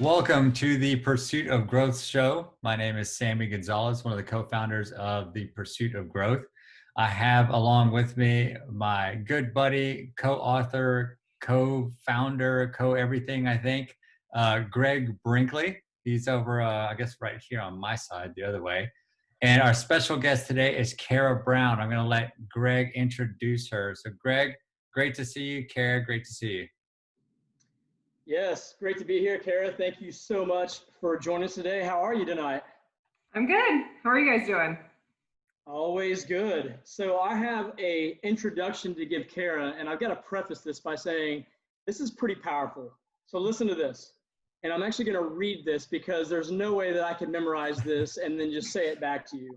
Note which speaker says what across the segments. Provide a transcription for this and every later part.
Speaker 1: Welcome to the Pursuit of Growth show. My name is Sammy Gonzalez, one of the co-founders of the Pursuit of Growth. I have along with me my good buddy, co-author, co-founder, co-everything, I think, Greg Brinkley. He's over, I guess, right here on my side, the other way. And our special guest today is Kara Brown. I'm going to let Greg introduce her. So, Greg, great to see you. Kara, great to see you.
Speaker 2: Yes, great to be here, Kara. Thank you so much for joining us today. How are you tonight?
Speaker 3: I'm good. How are you guys doing?
Speaker 2: Always good. So I have a introduction to give Kara, and I've got to preface this by saying this is pretty powerful. So listen to this. And I'm actually going to read this because there's no way that I can memorize this and then just say it back to you.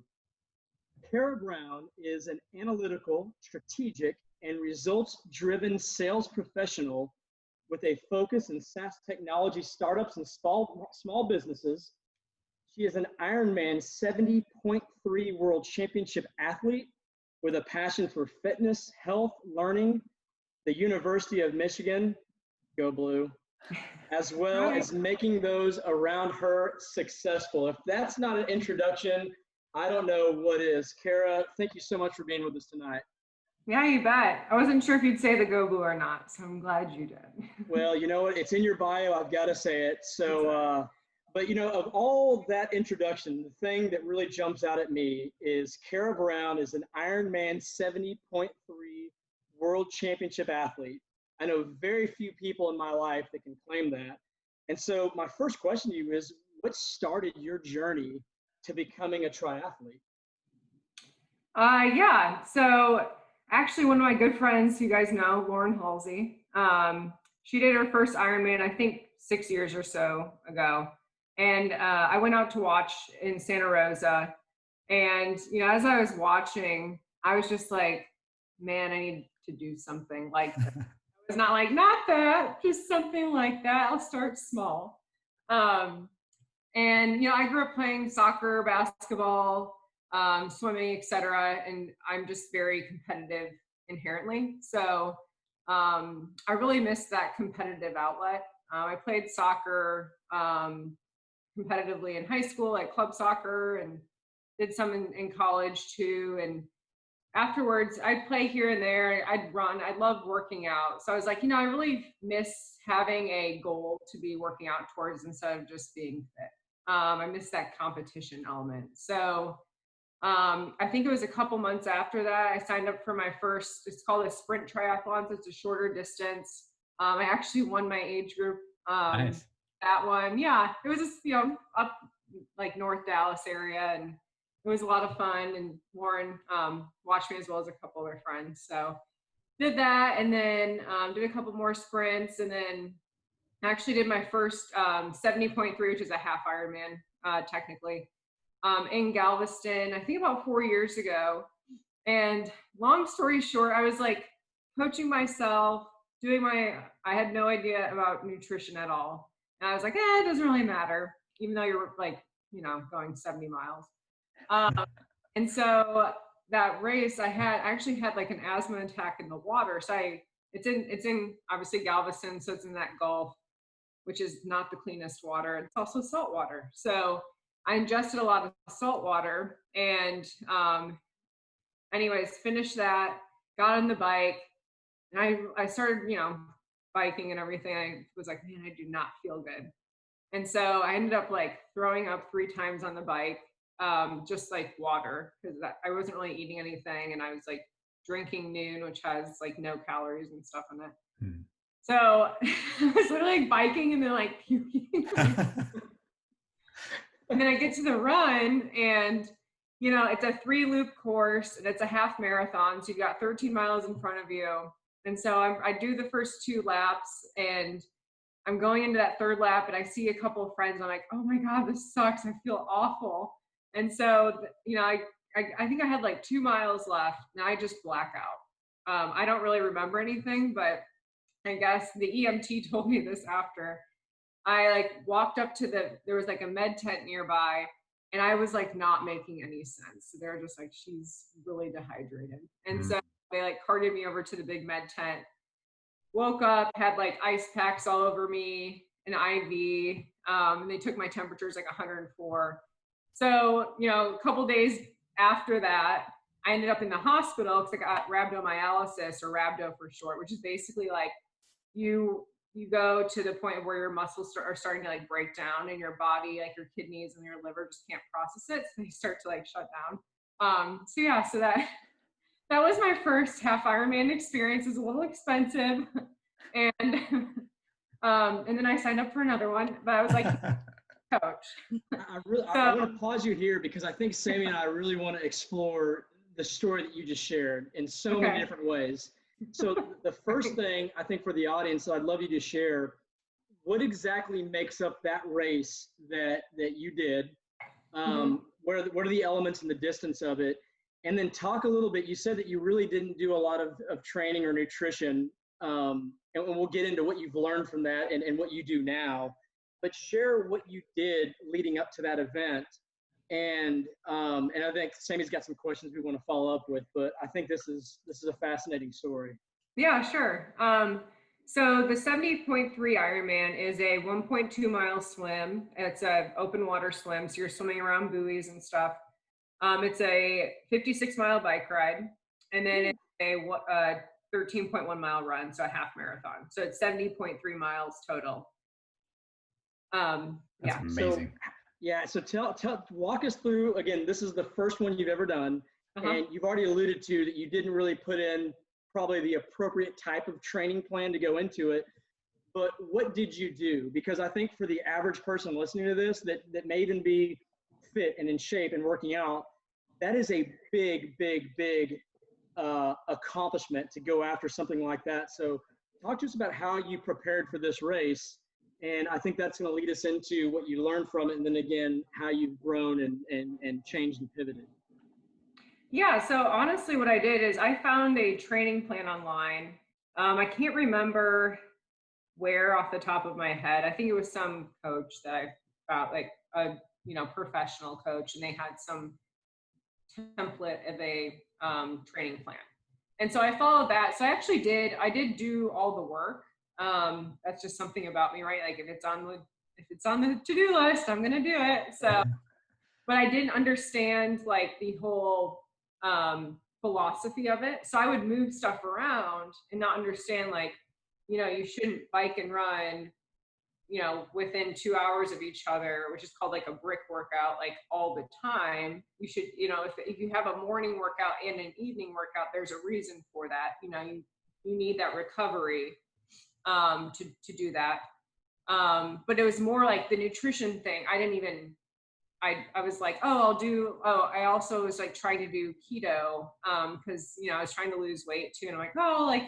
Speaker 2: Kara Brown is an analytical, strategic, and results-driven sales professional with a focus in SaaS technology startups and small businesses. She is an IRONMAN 70.3 World Championship athlete with a passion for fitness, health, learning, the University of Michigan, go Blue, as well as making those around her successful. If that's not an introduction, I don't know what is. Kara, thank you so much for being with us tonight.
Speaker 3: Yeah, you bet. I wasn't sure if you'd say the Go Blue or not, so I'm glad you did.
Speaker 2: Well, you know what? It's in your bio. I've got to say it. So, but you know, of all that introduction, the thing that really jumps out at me is Kara Brown is an Ironman 70.3 World Championship athlete. I know very few people in my life that can claim that. And so my first question to you is, what started your journey to becoming a triathlete?
Speaker 3: Yeah, so actually one of my good friends, you guys know, Lauren Halsey, she did her first Ironman, I think 6 years or so ago. And I went out to watch in Santa Rosa. And, you know, as I was watching, I was just like, man, I need to do something like that. It's not like, not that, just something like that. I'll start small. And, you know, I grew up playing soccer, basketball, swimming, etc. And I'm just very competitive inherently. So I really missed that competitive outlet. I played soccer competitively in high school, like club soccer, and did some in college too. And afterwards, I'd play here and there. I'd run. I loved working out. So I was like, you know, I really miss having a goal to be working out towards instead of just being fit. I miss that competition element. So I think it was a couple months after that, I signed up for my first, it's called a sprint triathlon. So it's a shorter distance. I actually won my age group.
Speaker 1: Nice.
Speaker 3: That one. Yeah, it was just, you know, up like North Dallas area, and it was a lot of fun. And Lauren watched me as well as a couple of her friends. So did that, and then did a couple more sprints, and then actually did my first 70.3, which is a half Ironman technically, in Galveston, I think about 4 years ago. And long story short, I was like coaching myself, I had no idea about nutrition at all. And I was like, it doesn't really matter, even though you're like, you know, going 70 miles. And so that race I actually had like an asthma attack in the water. So it's in obviously Galveston. So it's in that Gulf, which is not the cleanest water. It's also salt water. So I ingested a lot of salt water, and anyways, finished that, got on the bike, and I started, you know, biking and everything. I was like, man, I do not feel good. And so I ended up like throwing up 3 times on the bike, just like water, because I wasn't really eating anything, and I was like drinking Noon, which has like no calories and stuff in it. Hmm. So I was literally like biking and then like puking. And then I get to the run, and, you know, it's a 3-loop course, and it's a half marathon. So you've got 13 miles in front of you. And so I do the first 2 laps, and I'm going into that 3rd lap, and I see a couple of friends. I'm like, oh my God, this sucks. I feel awful. And so, you know, I think I had like 2 miles left, and I just black out. I don't really remember anything, but I guess the EMT told me this after. I like walked up to there was like a med tent nearby, and I was like not making any sense. So they were just like, she's really dehydrated. And so they like carted me over to the big med tent, woke up, had like ice packs all over me, an IV, and they took my temperature, it was like 104. So, a couple days after that, I ended up in the hospital because I got rhabdomyolysis, or rhabdo for short, which is basically like you go to the point where your muscles are starting to like break down in your body, like your kidneys and your liver just can't process it, so they start to like shut down. So that was my first half Ironman experience. It was a little expensive, and and then I signed up for another one, but I was like, coach.
Speaker 2: I want to pause you here because I think Sammy and I really want to explore the story that you just shared in so many different ways. So the first thing I think for the audience that I'd love you to share, what exactly makes up that race that you did? What are the elements and the distance of it? And then talk a little bit, you said that you really didn't do a lot of training or nutrition, and we'll get into what you've learned from that and what you do now, but share what you did leading up to that event. And I think Sammy's got some questions we want to follow up with, but I think this is a fascinating story.
Speaker 3: Yeah, sure. So the 70.3 Ironman is a 1.2 mile swim. It's an open water swim, so you're swimming around buoys and stuff. It's a 56-mile bike ride, and then it's a 13.1 mile run, so a half marathon. So it's 70.3 miles total.
Speaker 1: That's amazing.
Speaker 2: So walk us through, again, this is the first one you've ever done, and you've already alluded to that you didn't really put in probably the appropriate type of training plan to go into it, but what did you do? Because I think for the average person listening to this that may even be fit and in shape and working out, that is a big accomplishment to go after something like that. So talk to us about how you prepared for this race. And I think that's going to lead us into what you learned from it. And then again, how you've grown and changed and pivoted.
Speaker 3: Yeah. So honestly, what I did is I found a training plan online. I can't remember where off the top of my head. I think it was some coach that I found, like a professional coach, and they had some template of a training plan. And so I followed that. So I did do all the work. That's just something about me, right? Like if it's on the to-do list, I'm going to do it. So, but I didn't understand like the whole philosophy of it. So I would move stuff around and not understand, like, you shouldn't bike and run, within 2 hours of each other, which is called like a brick workout, like all the time. You should, if you have a morning workout and an evening workout, there's a reason for that. You need that recovery to do that. But it was more like the nutrition thing. I was like, I also was like trying to do keto, cause I was trying to lose weight too. And I'm like,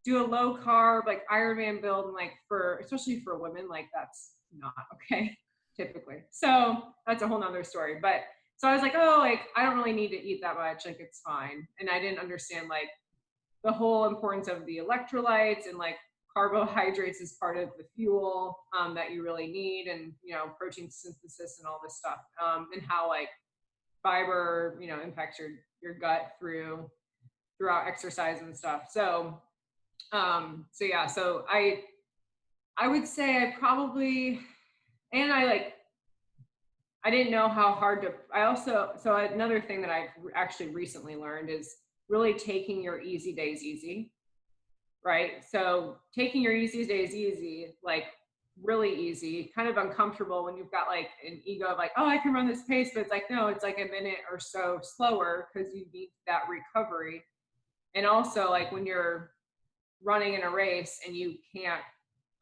Speaker 3: do a low carb, like Ironman build. And like especially for women, like that's not okay typically. So that's a whole nother story. But so I was like, I don't really need to eat that much. Like it's fine. And I didn't understand like the whole importance of the electrolytes and like carbohydrates is part of the fuel that you really need, and protein synthesis and all this stuff, and how like fiber impacts your gut throughout exercise and stuff. So so I would say I probably, and I didn't know how hard to, so another thing that I've actually recently learned is really taking your easy days easy. Right. So taking your easy days easy, like really easy, kind of uncomfortable when you've got like an ego of like, I can run this pace, but it's like, no, it's like a minute or so slower because you need that recovery. And also like when you're running in a race and you can't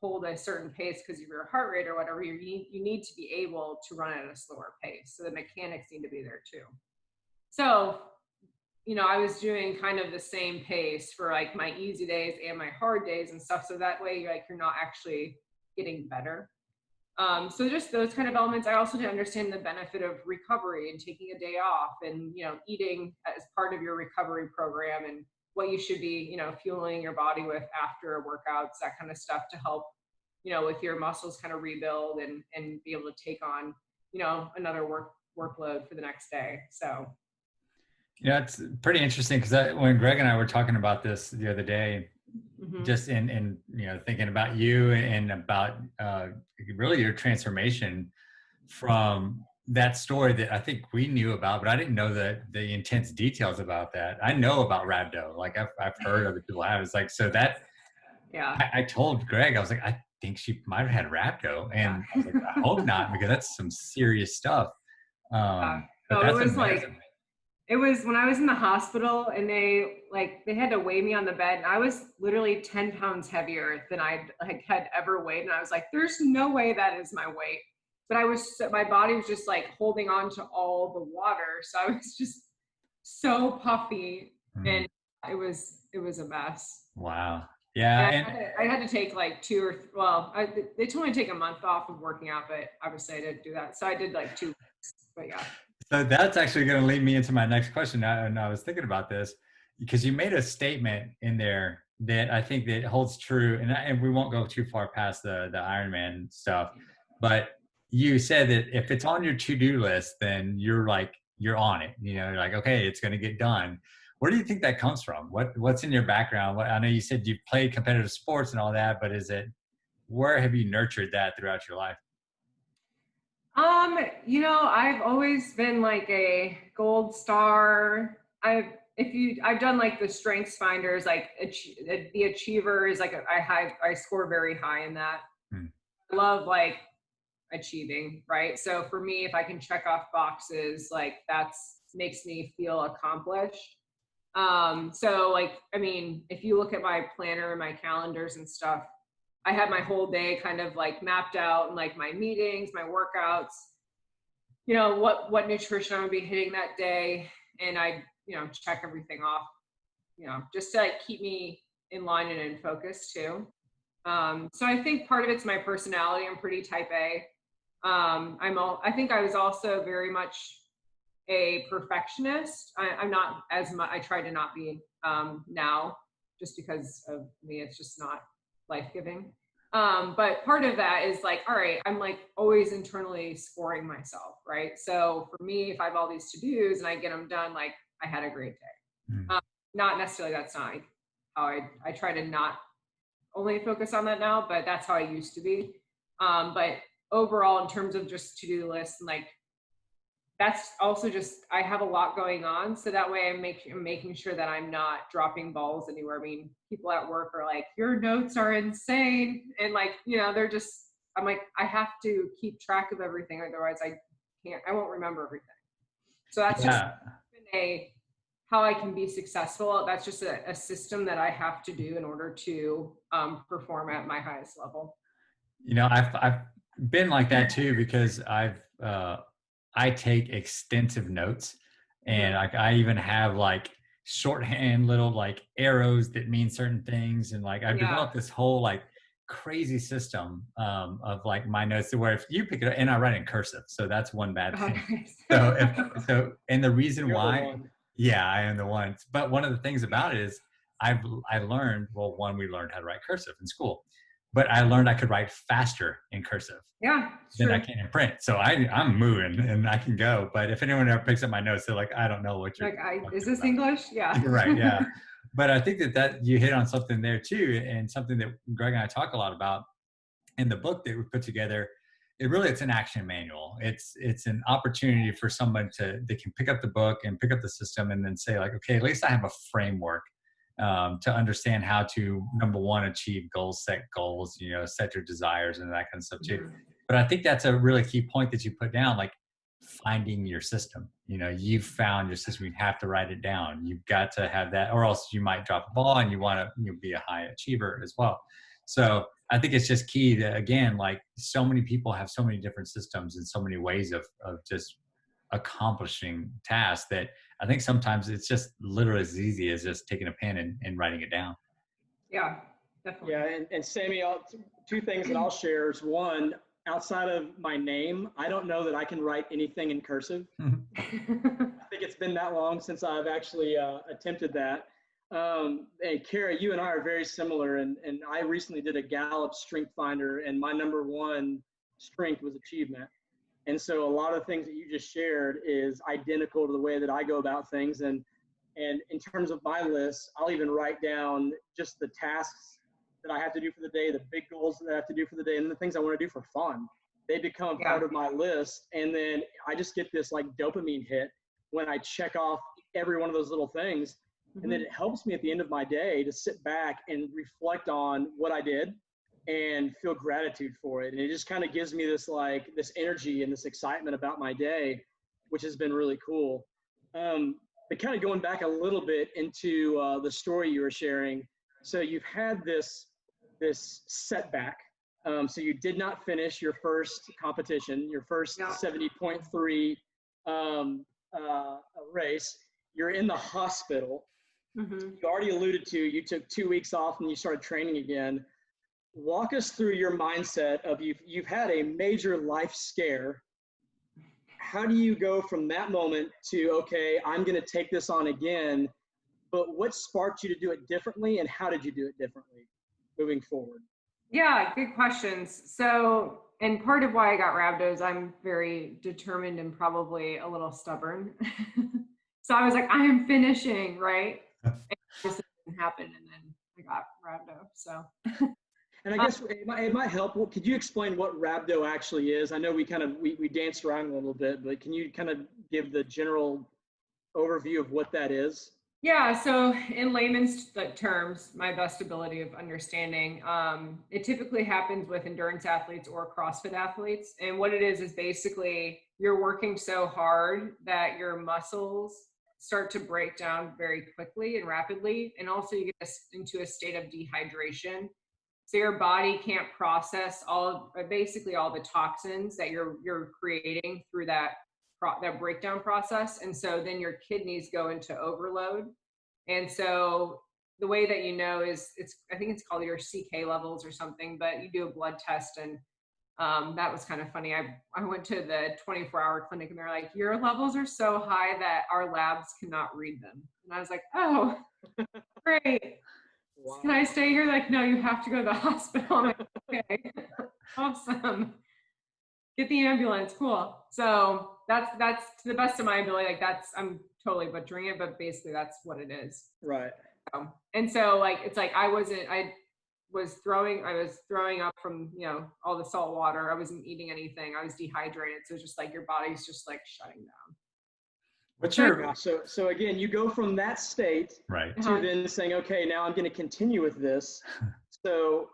Speaker 3: hold a certain pace because of your heart rate or whatever, you need to be able to run at a slower pace. So the mechanics need to be there too. So I was doing kind of the same pace for like my easy days and my hard days and stuff. So that way, like, you're not actually getting better. So just those kind of elements. I also didn't understand the benefit of recovery and taking a day off and, eating as part of your recovery program and what you should be, fueling your body with after workouts, that kind of stuff to help, with your muscles kind of rebuild and be able to take on, another workload for the next day. So.
Speaker 1: It's pretty interesting because when Greg and I were talking about this the other day, just in thinking about you and about really your transformation from that story that I think we knew about, but I didn't know the intense details about that. I know about rhabdo, like I've heard other people have. It's like, so that
Speaker 3: Yeah.
Speaker 1: I told Greg, I was like, I think she might have had rhabdo,
Speaker 3: Yeah.
Speaker 1: and I was like, I hope not, because that's some serious stuff. But
Speaker 3: No, it
Speaker 1: that's
Speaker 3: was like,
Speaker 1: amazing.
Speaker 3: it was when I was in the hospital and they had to weigh me on the bed and I was literally 10 pounds heavier than I like had ever weighed. And I was like, there's no way that is my weight. But my body was just like holding on to all the water. So I was just so puffy
Speaker 1: Mm,
Speaker 3: and it was a mess.
Speaker 1: wow. Yeah.
Speaker 3: And
Speaker 1: And
Speaker 3: I had to take like they told me to take a month off of working out, but obviously I didn't do that. So I did like 2 weeks, but yeah.
Speaker 1: so that's actually going to lead me into my next question. And I was thinking about this because you made a statement in there that I think that holds true. And we won't go too far past the Ironman stuff, but you said that if it's on your to-do list, then you're on it. You're like, okay, it's going to get done. Where do you think that comes from? What's in your background? I know you said you played competitive sports and all that, but where have you nurtured that throughout your life?
Speaker 3: I've always been like a gold star. I've done like the strengths finders, like the achiever is like I score very high in that.
Speaker 1: Hmm.
Speaker 3: I love like achieving, right? So for me, if I can check off boxes, like that's makes me feel accomplished. So like, I mean, if you look at my planner and my calendars and stuff, I have my whole day kind of like mapped out and like my meetings, my workouts, what nutrition I'm gonna be hitting that day. And I, check everything off, just to like keep me in line and in focus too. So I think part of it's my personality. I'm pretty type A. I think I was also very much a perfectionist. I'm not as much, I try to not be now just because of me, it's just not life-giving. But part of that is like, all right, I'm like always internally scoring myself, right? So for me, if I have all these to-dos and I get them done, like I had a great day.
Speaker 1: Hmm.
Speaker 3: Not necessarily that's not like how I try to not only focus on that now, but that's how I used to be. But overall, in terms of just to-do lists and like that's also just I have a lot going on, so that way I'm making sure that I'm not dropping balls anywhere. I mean, people at work are like, "Your notes are insane," and like they're just. I'm like, I have to keep track of everything, otherwise I won't remember everything. So that's just
Speaker 1: Yeah.
Speaker 3: a how I can be successful. That's just a system that I have to do in order to perform at my highest level.
Speaker 1: I've been like that too because I take extensive notes, and
Speaker 3: Mm-hmm.
Speaker 1: I even have like shorthand little like arrows that mean certain things, and like I've
Speaker 3: Yeah.
Speaker 1: developed this whole like crazy system of like my notes to where if you pick it up, and I write in cursive, so that's one bad
Speaker 3: Oh,
Speaker 1: thing.
Speaker 3: nice.
Speaker 1: And the reason
Speaker 2: You're the
Speaker 1: why,
Speaker 2: one.
Speaker 1: yeah, I am the one. But one of the things about it is I learned, well, one, we learned how to write cursive in school, but I learned I could write faster in cursive
Speaker 3: Yeah, it's
Speaker 1: than I
Speaker 3: true.
Speaker 1: can in print. So I'm moving and I can go. But if anyone ever picks up my notes, they're like, I don't know what you're
Speaker 3: Like, is
Speaker 1: talking
Speaker 3: this
Speaker 1: about.
Speaker 3: English? Yeah.
Speaker 1: You're right, yeah. But I think that you hit on something there too, and something that Greg and I talk a lot about in the book that we put together. It's an action manual. It's an opportunity for someone they can pick up the book and pick up the system and then say like, okay, at least I have a framework to understand how to, number one, achieve goals, set goals, set your desires and that kind of stuff too.
Speaker 3: Mhm.
Speaker 1: But I think that's a really key point that you put down, like finding your system. You've found your system. You have to write it down. You've got to have that, or else you might drop a ball and you want to be a high achiever as well. So I think it's just key that, again, like so many people have so many different systems and so many ways of just accomplishing tasks that I think sometimes it's just literally as easy as just taking a pen and writing it down.
Speaker 3: Yeah, definitely.
Speaker 2: Yeah, and Sammy, two things that I'll share is one, outside of my name, I don't know that I can write anything in cursive. I think it's been that long since I've actually attempted that. And Kara, you and I are very similar, and I recently did a Gallup Strength Finder, and my number one strength was achievement. And so a lot of things that you just shared is identical to the way that I go about things. And And in terms of my list, I'll even write down just the tasks that I have to do for the day, the big goals that I have to do for the day, and the things I want to do for fun. They become part of my list. And then I just get this like dopamine hit when I check off every one of those little things. And then it helps me at the end of my day to sit back and reflect on what I did and feel gratitude for it. And it just kind of gives me this like this energy and this excitement about my day, which has been really cool. But kind of going back a little bit into the story you were sharing. So you've had this setback. So you did not finish your first competition, your first 70.3 race. You're in the hospital. You already alluded to, you took 2 weeks off and you started training again. Walk us through your mindset of you've had a major life scare. How do you go from that moment to, okay, I'm going to take this on again, but what sparked you to do it differently and how did you do it differently moving forward?
Speaker 3: Yeah, good questions. So, and part of why I got rhabdo is I'm very determined and probably a little stubborn. So I was like, I am finishing, right? And this didn't happen, and then I got rhabdo. So.
Speaker 2: And I guess it might help. Well, could you explain what rhabdo actually is? I know we danced around a little bit, but can you kind of give the general overview of what that is?
Speaker 3: Yeah, so in layman's terms, my best ability of understanding, it typically happens with endurance athletes or CrossFit athletes. And what it is basically you're working so hard that your muscles start to break down very quickly and rapidly. And also you get into a state of dehydration. So your body can't process basically all the toxins that you're creating through that breakdown process. And so then your kidneys go into overload. And so the way that you know is I think it's called your CK levels or something, but you do a blood test. And that was kind of funny. I went to the 24-hour clinic and they're like, your levels are so high that our labs cannot read them. And I was like, oh, great. Wow. Can I stay here? Like, no, you have to go to the hospital. I'm like, okay, awesome. Get the ambulance, cool. So that's to the best of my ability. Like I'm totally butchering it, but basically that's what it is.
Speaker 2: Right.
Speaker 3: And so like, it's like, I was throwing up from, all the salt water. I wasn't eating anything. I was dehydrated. So it's just like, your body's just like shutting down.
Speaker 1: What's your
Speaker 2: so again, you go from that state to then saying, okay, now I'm going to continue with this. So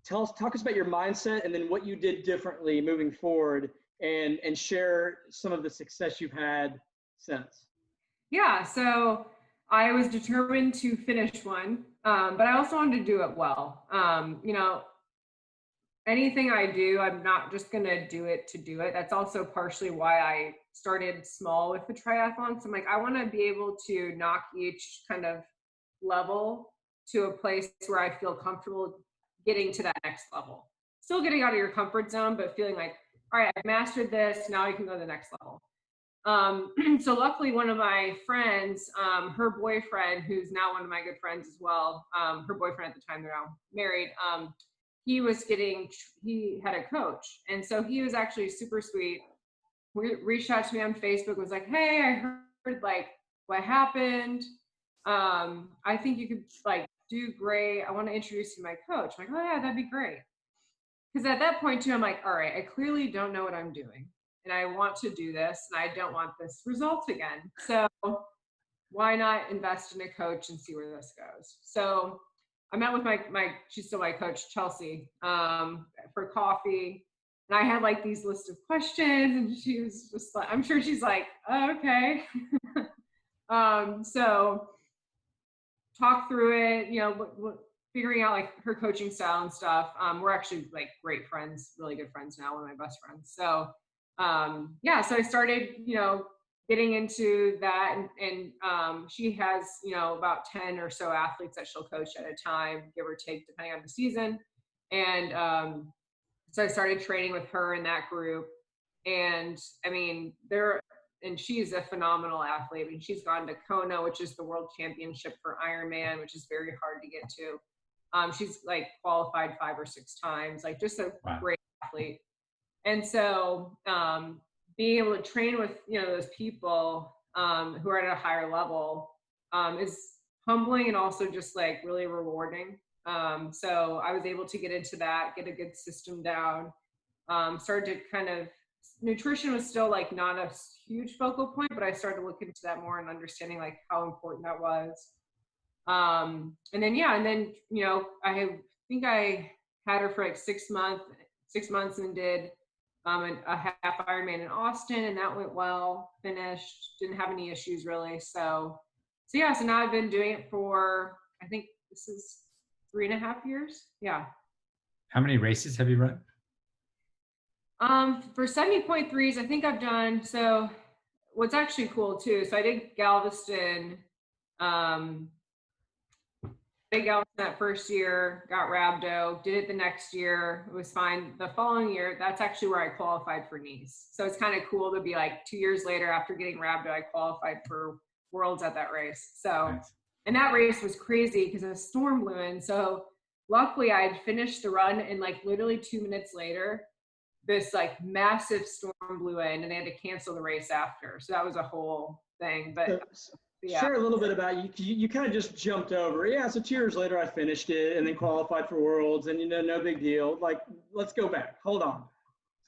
Speaker 2: talk us about your mindset and then what you did differently moving forward and share some of the success you've had since.
Speaker 3: Yeah. So I was determined to finish one, but I also wanted to do it well. Anything I do, I'm not just going to do it to do it. That's also partially why I started small with the triathlon. So I'm like, I want to be able to knock each kind of level to a place where I feel comfortable getting to that next level. Still getting out of your comfort zone, but feeling like, all right, I've mastered this. Now I can go to the next level. So luckily one of my friends, her boyfriend, who's now one of my good friends as well, her boyfriend at the time, they're now married, he had a coach. And so he was actually super sweet. Reached out to me on Facebook, was like, hey, I heard like what happened. I think you could like do great. I want to introduce you to my coach. I'm like, oh yeah, that'd be great. Because at that point too, I'm like, all right, I clearly don't know what I'm doing. And I want to do this and I don't want this result again. So why not invest in a coach and see where this goes? So I met with she's still my coach, Chelsea, for coffee. And I had like these list of questions and she was just like, I'm sure she's like, oh, okay. So talk through it, figuring out like her coaching style and stuff. We're actually like great friends, really good friends now, one of my best friends. So so I started, getting into that and she has, about 10 or so athletes that she'll coach at a time, give or take, depending on the season. And so I started training with her in that group. And I mean, she's a phenomenal athlete. I mean, she's gone to Kona, which is the world championship for IRONMAN, which is very hard to get to. She's like qualified 5 or 6 times, like just a great athlete. And so being able to train with, those people who are at a higher level is humbling and also just like really rewarding. So I was able to get into that, get a good system down. Started to kind of, nutrition was still like not a huge focal point, but I started to look into that more and understanding like how important that was. And then, yeah, and then, you know, I think I had her for like 6 months and did a half Ironman in Austin, and that went well, finished, didn't have any issues really. So yeah, so now I've been doing it for, I think this is 3.5 years. Yeah.
Speaker 1: How many races have you run?
Speaker 3: For 70.3s, I think I've done, so what's actually cool too, so I did Galveston, that first year, got rhabdo, did it the next year, it was fine. The following year, that's actually where I qualified for Nice. So it's kind of cool to be like 2 years later after getting rhabdo, I qualified for Worlds at that race. So,
Speaker 1: Nice.
Speaker 3: and that race was crazy because a storm blew in. So luckily I had finished the run, and like literally 2 minutes later, this like massive storm blew in and they had to cancel the race after. So that was a whole thing. But yeah.
Speaker 2: Share a little bit about you kind of just jumped over. Yeah, so 2 years later I finished it and then qualified for Worlds, and no big deal. Like, let's go back. Hold on.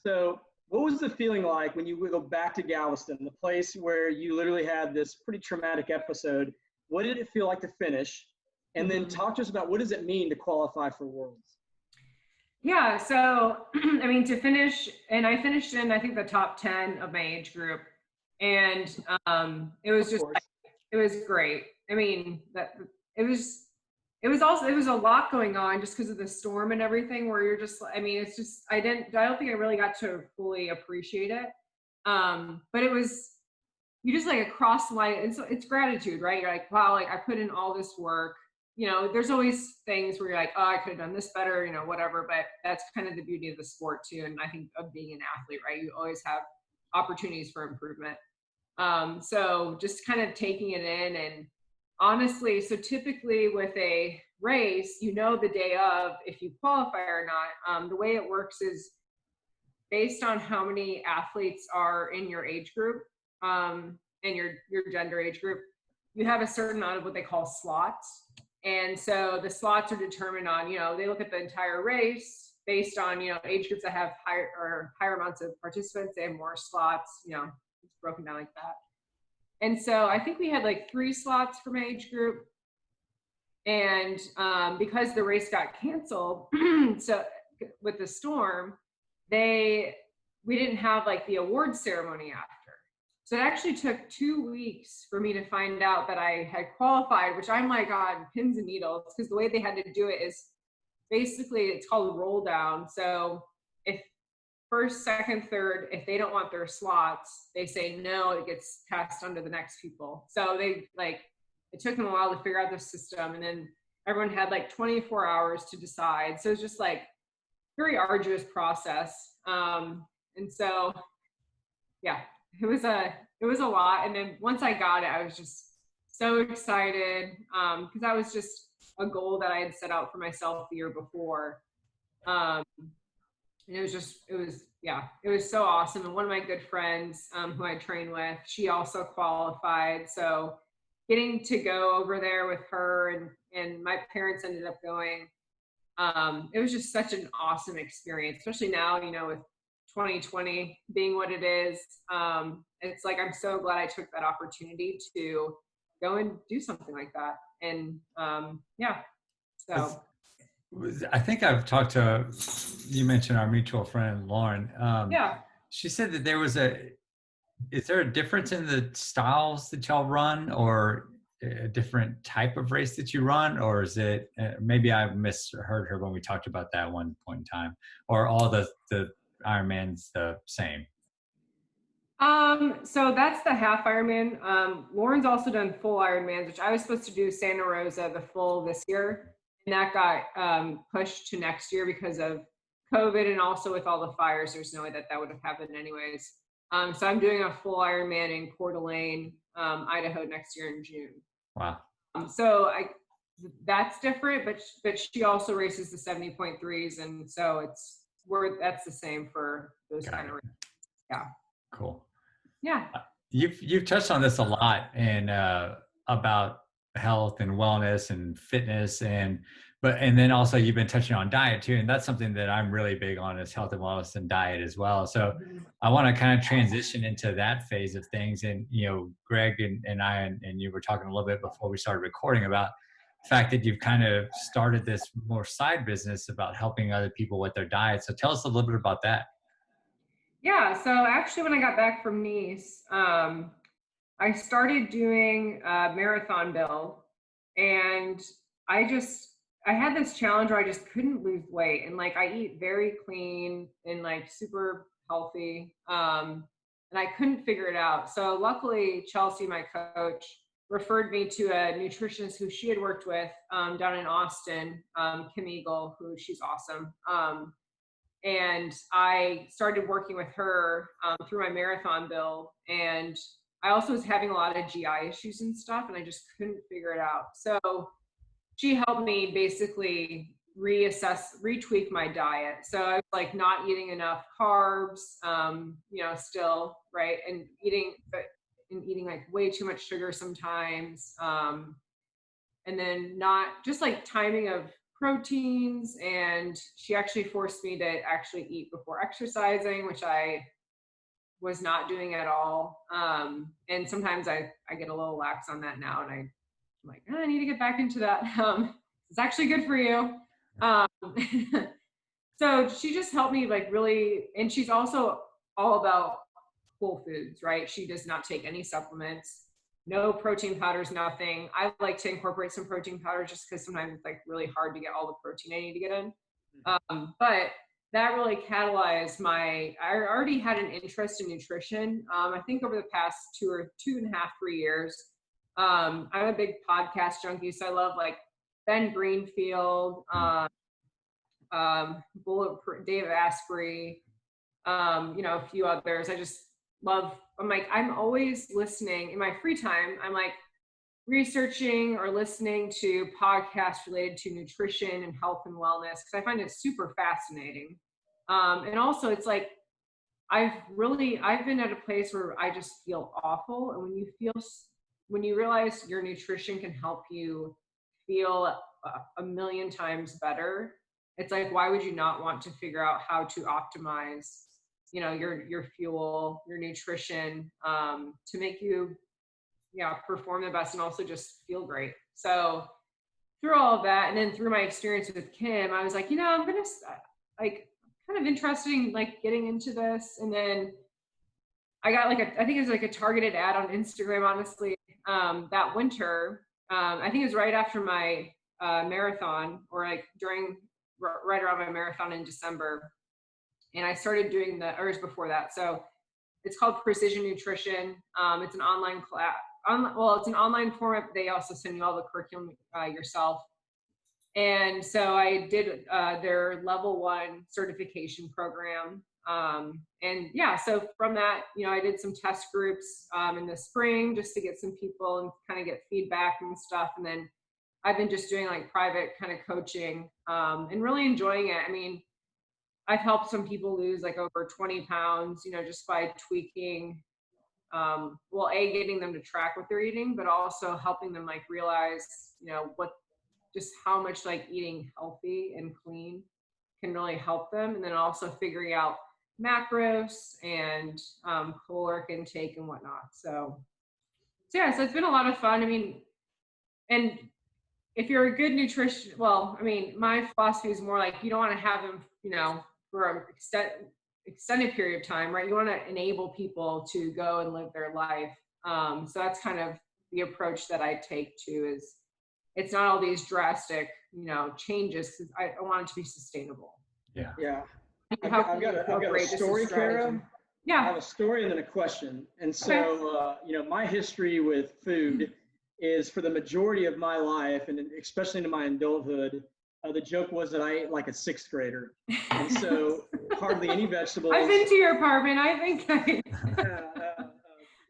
Speaker 2: So what was the feeling like when you go back to Galveston, the place where you literally had this pretty traumatic episode? What did it feel like to finish? And then talk to us about what does it mean to qualify for Worlds?
Speaker 3: Yeah, so I mean, to finish, and I finished in I think the top 10 of my age group, and it was just it was great. I mean, that it was a lot going on just because of the storm and everything, where you're just, I mean, it's just I don't think I really got to fully appreciate it. But it was, you just like across the line, it's gratitude, right? You're like, wow, like I put in all this work. You know, there's always things where you're like, oh, I could have done this better, you know, whatever. But that's kind of the beauty of the sport too. And I think of being an athlete, right? You always have opportunities for improvement. So just kind of taking it in, and honestly, so typically with a race, you know, the day of, if you qualify or not, the way it works is based on how many athletes are in your age group, and your gender age group, you have a certain amount of what they call slots. And so the slots are determined on, you know, they look at the entire race based on, you know, age groups that have higher amounts of participants, they have more slots, you know, it's broken down like that. And so I think we had like 3 slots for my age group. And because the race got canceled, so with the storm, we didn't have like the award ceremony after. So it actually took 2 weeks for me to find out that I had qualified, which I'm like on pins and needles, because the way they had to do it is basically it's called roll down. So if first, second, third, if they don't want their slots, they say no, it gets passed on to the next people. So it took them a while to figure out the system, and then everyone had like 24 hours to decide. So it's just like very arduous process. And so, yeah, it was a lot. And then once I got it, I was just so excited, because that was just a goal that I had set out for myself the year before. And it was so awesome. And one of my good friends, who I train with, she also qualified. So getting to go over there with her, and my parents ended up going, it was just such an awesome experience, especially now, you know, with 2020 being what it is. It's like, I'm so glad I took that opportunity to go and do something like that. And yeah, so.
Speaker 1: I think I've talked to, you mentioned our mutual friend, Lauren.
Speaker 3: Yeah.
Speaker 1: She said that is there a difference in the styles that y'all run, or a different type of race that you run? Or is it, maybe I misheard her when we talked about that one point in time, or all the Ironman's the same?
Speaker 3: So that's the half Ironman. Lauren's also done full Ironmans, which I was supposed to do Santa Rosa, the full this year. And that got pushed to next year because of COVID, and also with all the fires, there's no way that would have happened anyways. So I'm doing a full Ironman in Coeur d'Alene, Idaho next year in June.
Speaker 1: Wow.
Speaker 3: So that's different, but she also races the 70.3s, and so that's the same for those kind of races. Yeah.
Speaker 1: Cool.
Speaker 3: Yeah.
Speaker 1: You've touched on this a lot, and about health and wellness and fitness and then also you've been touching on diet too, and that's something that I'm really big on is health and wellness and diet as well. So
Speaker 3: Mhm.
Speaker 1: I want to kind of transition into that phase of things. And Greg and I and you were talking a little bit before we started recording about the fact that you've kind of started this more side business about helping other people with their diet. So tell us a little bit about that.
Speaker 3: Yeah, so actually, when I got back from Nice, I started doing a marathon build, and I had this challenge where I just couldn't lose weight, and like I eat very clean and like super healthy, and I couldn't figure it out. So luckily, Chelsea, my coach, referred me to a nutritionist who she had worked with down in Austin, Kim Eagle, who she's awesome. And I started working with her through my marathon bill. And I also was having a lot of GI issues and stuff, and I just couldn't figure it out. So she helped me basically retweak my diet. So I was like not eating enough carbs, still, right, and eating like way too much sugar sometimes, and then not just like timing of proteins. And she actually forced me to actually eat before exercising, which I was not doing at all. And sometimes I get a little lax on that now, and I'm like, I need to get back into that. It's actually good for you. Um, so she just helped me like really, and she's also all about whole foods, right? She does not take any supplements, no protein powders, nothing. I like to incorporate some protein powders just because sometimes it's like really hard to get all the protein I need to get in. But that really catalyzed I already had an interest in nutrition. I think over the past 2.5, 3 years, I'm a big podcast junkie. So I love like Ben Greenfield, Bulletproof, Dave Asprey, a few others. I just love, I'm always listening in my free time. I'm like researching or listening to podcasts related to nutrition and health and wellness because I find it super fascinating. And also it's like, I've been at a place where I just feel awful. And when you realize your nutrition can help you feel a million times better, it's like, why would you not want to figure out how to optimize, your fuel, your nutrition, to make you, perform the best and also just feel great. So through all of that, and then through my experience with Kim, I was like, I'm going to like kind of interested in like getting into this. And then I got I think it was like a targeted ad on Instagram, honestly, that winter. I think it was right after my marathon, or like right around my marathon in December. And I started doing or it was before that. So it's called Precision Nutrition. It's an online class. It's an online format, but they also send you all the curriculum yourself. And so I did their level 1 certification program. And yeah, so from that, I did some test groups in the spring just to get some people and kind of get feedback and stuff. And then I've been just doing like private kind of coaching and really enjoying it. I mean, I've helped some people lose like over 20 pounds, just by tweaking, getting them to track what they're eating, but also helping them like realize, just how much like eating healthy and clean can really help them. And then also figuring out macros and caloric intake and whatnot. So yeah, so it's been a lot of fun. I mean, and if you're a good nutrition, my philosophy is more like, you don't want to have them, for an extended period of time, right? You want to enable people to go and live their life. So that's kind of the approach that I take too, is it's not all these drastic, changes, because I want it to be sustainable.
Speaker 1: Yeah.
Speaker 2: Yeah. I've got a story, Kara.
Speaker 3: Yeah.
Speaker 2: I have a story and then a question. And so, my history with food is, for the majority of my life, and especially into my adulthood, the joke was that I ate like a 6th grader. And so hardly any vegetables.
Speaker 3: I've been to your apartment. I think I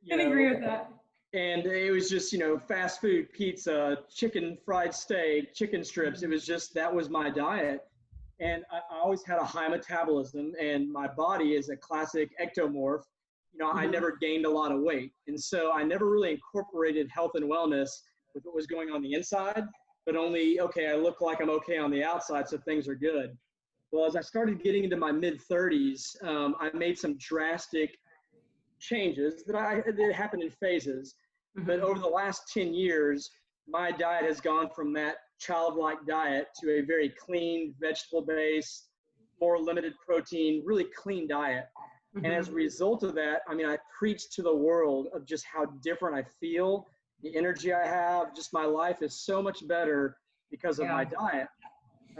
Speaker 3: can agree with that.
Speaker 2: And it was just, fast food, pizza, chicken fried steak, chicken strips. It was just, that was my diet. And I always had a high metabolism, and my body is a classic ectomorph. I never gained a lot of weight. And so I never really incorporated health and wellness with what was going on the inside, but only, okay, I look like I'm okay on the outside, so things are good. Well, as I started getting into my mid-30s, I made some drastic changes that happened in phases. But over the last 10 years, my diet has gone from that childlike diet to a very clean, vegetable-based, more limited protein, really clean diet. And as a result of that, I mean, I preach to the world of just how different I feel, the energy I have, just my life is so much better because of my diet.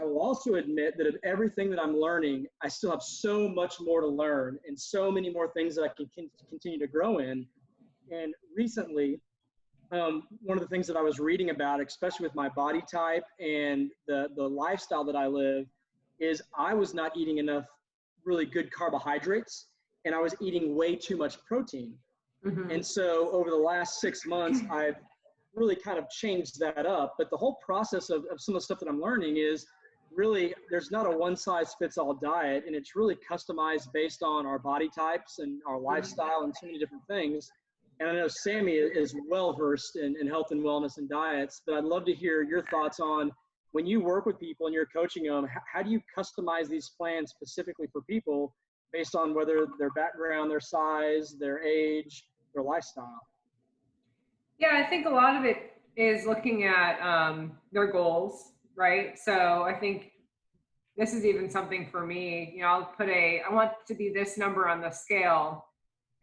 Speaker 2: I will also admit that of everything that I'm learning, I still have so much more to learn and so many more things that I can continue to grow in. And recently, one of the things that I was reading about, especially with my body type and the lifestyle that I live, is I was not eating enough really good carbohydrates, and I was eating way too much protein. And so over the last 6 months, I've really kind of changed that up. But the whole process of some of the stuff that I'm learning is really, there's not a one size fits all diet, and it's really customized based on our body types and our lifestyle and so many different things. And I know Sammy is well versed in health and wellness and diets, but I'd love to hear your thoughts on when you work with people and you're coaching them, how do you customize these plans specifically for people based on whether their background, their size, their age, their lifestyle?
Speaker 3: Yeah, I think a lot of it is looking at their goals, right? So I think this is even something for me, I'll put I want to be this number on the scale.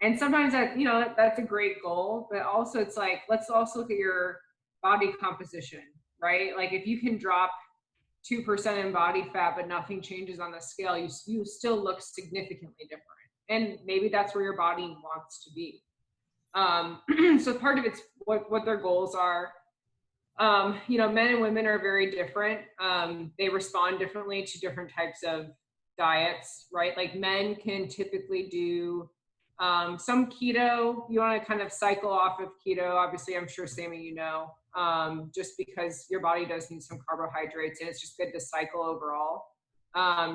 Speaker 3: And sometimes that's a great goal, but also it's like, let's also look at your body composition, right? Like if you can drop 2% in body fat, but nothing changes on the scale, you still look significantly different. And maybe that's where your body wants to be. So part of it's what their goals are. Men and women are very different. They respond differently to different types of diets, right? Like men can typically do some keto. You want to kind of cycle off of keto. Obviously, I'm sure, Sammy, just because your body does need some carbohydrates, and it's just good to cycle overall,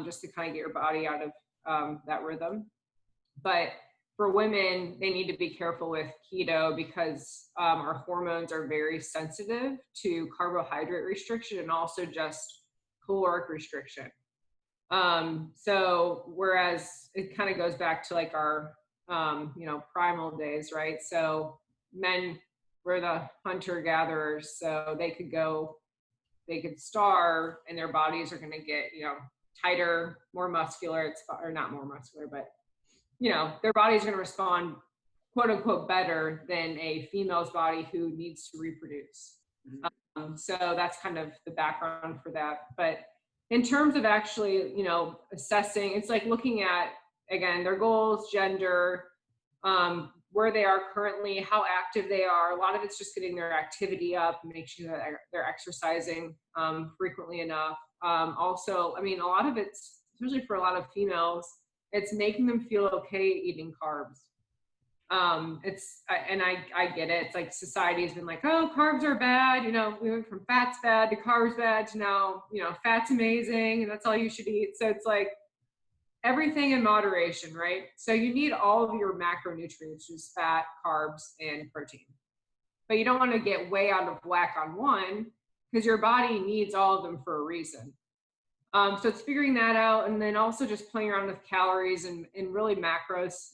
Speaker 3: just to kind of get your body out of that rhythm. But for women, they need to be careful with keto because our hormones are very sensitive to carbohydrate restriction and also just caloric restriction. So whereas it kind of goes back to like our, primal days, right? So men were the hunter gatherers, so they could starve and their bodies are going to get, tighter, more muscular, or not more muscular, but their body's going to respond quote unquote better than a female's body who needs to reproduce. So that's kind of the background for that. But in terms of actually, assessing, it's like looking at, again, their goals, gender, where they are currently, how active they are. A lot of it's just getting their activity up, make sure that they're exercising frequently enough. Also, a lot of it's, especially for a lot of females, it's making them feel okay eating carbs. I get it. It's like society's been like, oh, carbs are bad. We went from fat's bad to carbs bad to now, fat's amazing and that's all you should eat. So it's like everything in moderation, right? So you need all of your macronutrients, which is fat, carbs, and protein. But you don't want to get way out of whack on one because your body needs all of them for a reason. So it's figuring that out, and then also just playing around with calories and really macros.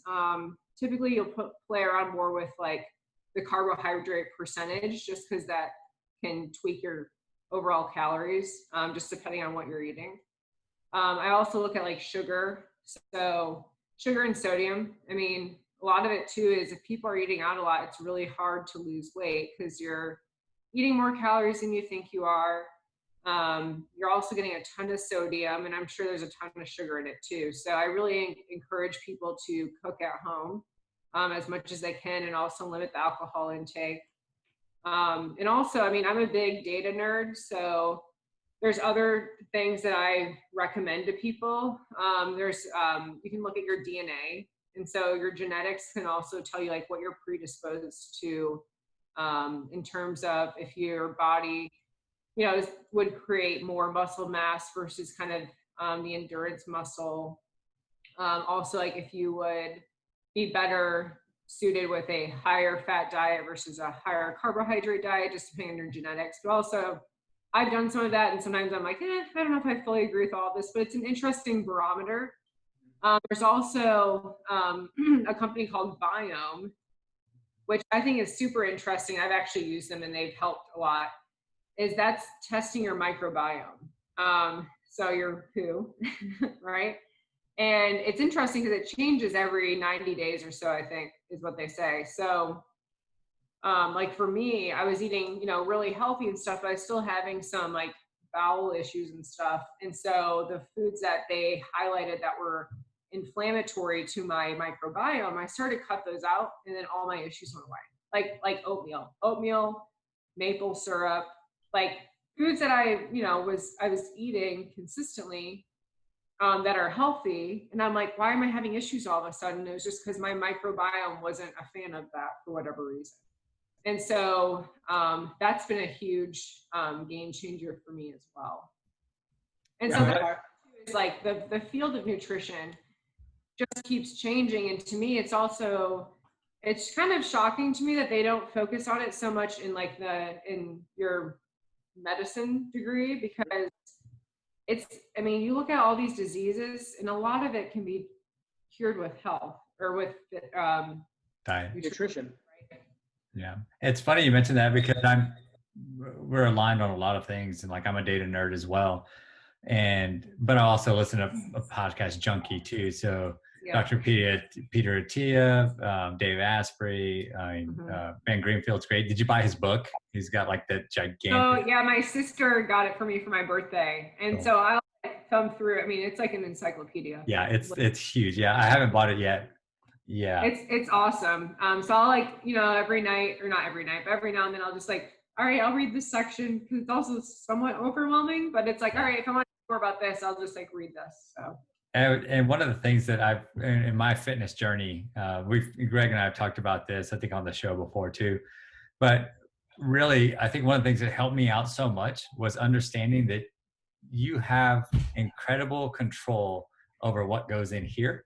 Speaker 3: Typically, you'll play around more with like the carbohydrate percentage, just because that can tweak your overall calories, just depending on what you're eating. I also look at like sugar. So sugar and sodium. A lot of it too is if people are eating out a lot, it's really hard to lose weight because you're eating more calories than you think you are. You're also getting a ton of sodium, and I'm sure there's a ton of sugar in it too. So I really encourage people to cook at home as much as they can, and also limit the alcohol intake. And also, I'm a big data nerd, so there's other things that I recommend to people. You can look at your DNA, and so your genetics can also tell you like what you're predisposed to in terms of if your body would create more muscle mass versus kind of the endurance muscle. Also, like if you would be better suited with a higher fat diet versus a higher carbohydrate diet, just depending on your genetics. But also, I've done some of that, and sometimes I'm like, I don't know if I fully agree with all of this, but it's an interesting barometer. There's also a company called Biome, which I think is super interesting. I've actually used them and they've helped a lot. That's testing your microbiome. So your poo, right? And it's interesting because it changes every 90 days or so, I think, is what they say. So like for me, I was eating, really healthy and stuff, but I was still having some like bowel issues and stuff. And so the foods that they highlighted that were inflammatory to my microbiome, I started to cut those out, and then all my issues went away. Like oatmeal, maple syrup, like foods that I was eating consistently that are healthy. And I'm like, why am I having issues all of a sudden? It was just because my microbiome wasn't a fan of that for whatever reason. And so that's been a huge game changer for me as well. And so it's like the field of nutrition just keeps changing. And to me, it's kind of shocking to me that they don't focus on it so much in in your medicine degree, because you look at all these diseases and a lot of it can be cured with health or with
Speaker 1: diet,
Speaker 2: nutrition.
Speaker 3: Right?
Speaker 1: Yeah. It's funny you mentioned that because we're aligned on a lot of things, and like I'm a data nerd as well. But I also listen to a podcast junkie too. So
Speaker 3: Yeah.
Speaker 1: Dr. Peter Attia, Dave Asprey, Ben Greenfield's great. Did you buy his book? He's got like that gigantic.
Speaker 3: Oh yeah, my sister got it for me for my birthday, and
Speaker 1: Cool.
Speaker 3: so I'll thumb through. It's like an encyclopedia.
Speaker 1: Yeah, it's huge. Yeah, I haven't bought it yet. Yeah,
Speaker 3: it's awesome. So I'll every night, or not every night, but every now and then I'll just like, all right, I'll read this section because it's also somewhat overwhelming. But it's like, all right, if I want to know more about this, I'll just like read this. So.
Speaker 1: And one of the things that I've in my fitness journey, Greg and I have talked about this, I think on the show before too, but really, I think one of the things that helped me out so much was understanding that you have incredible control over what goes in here.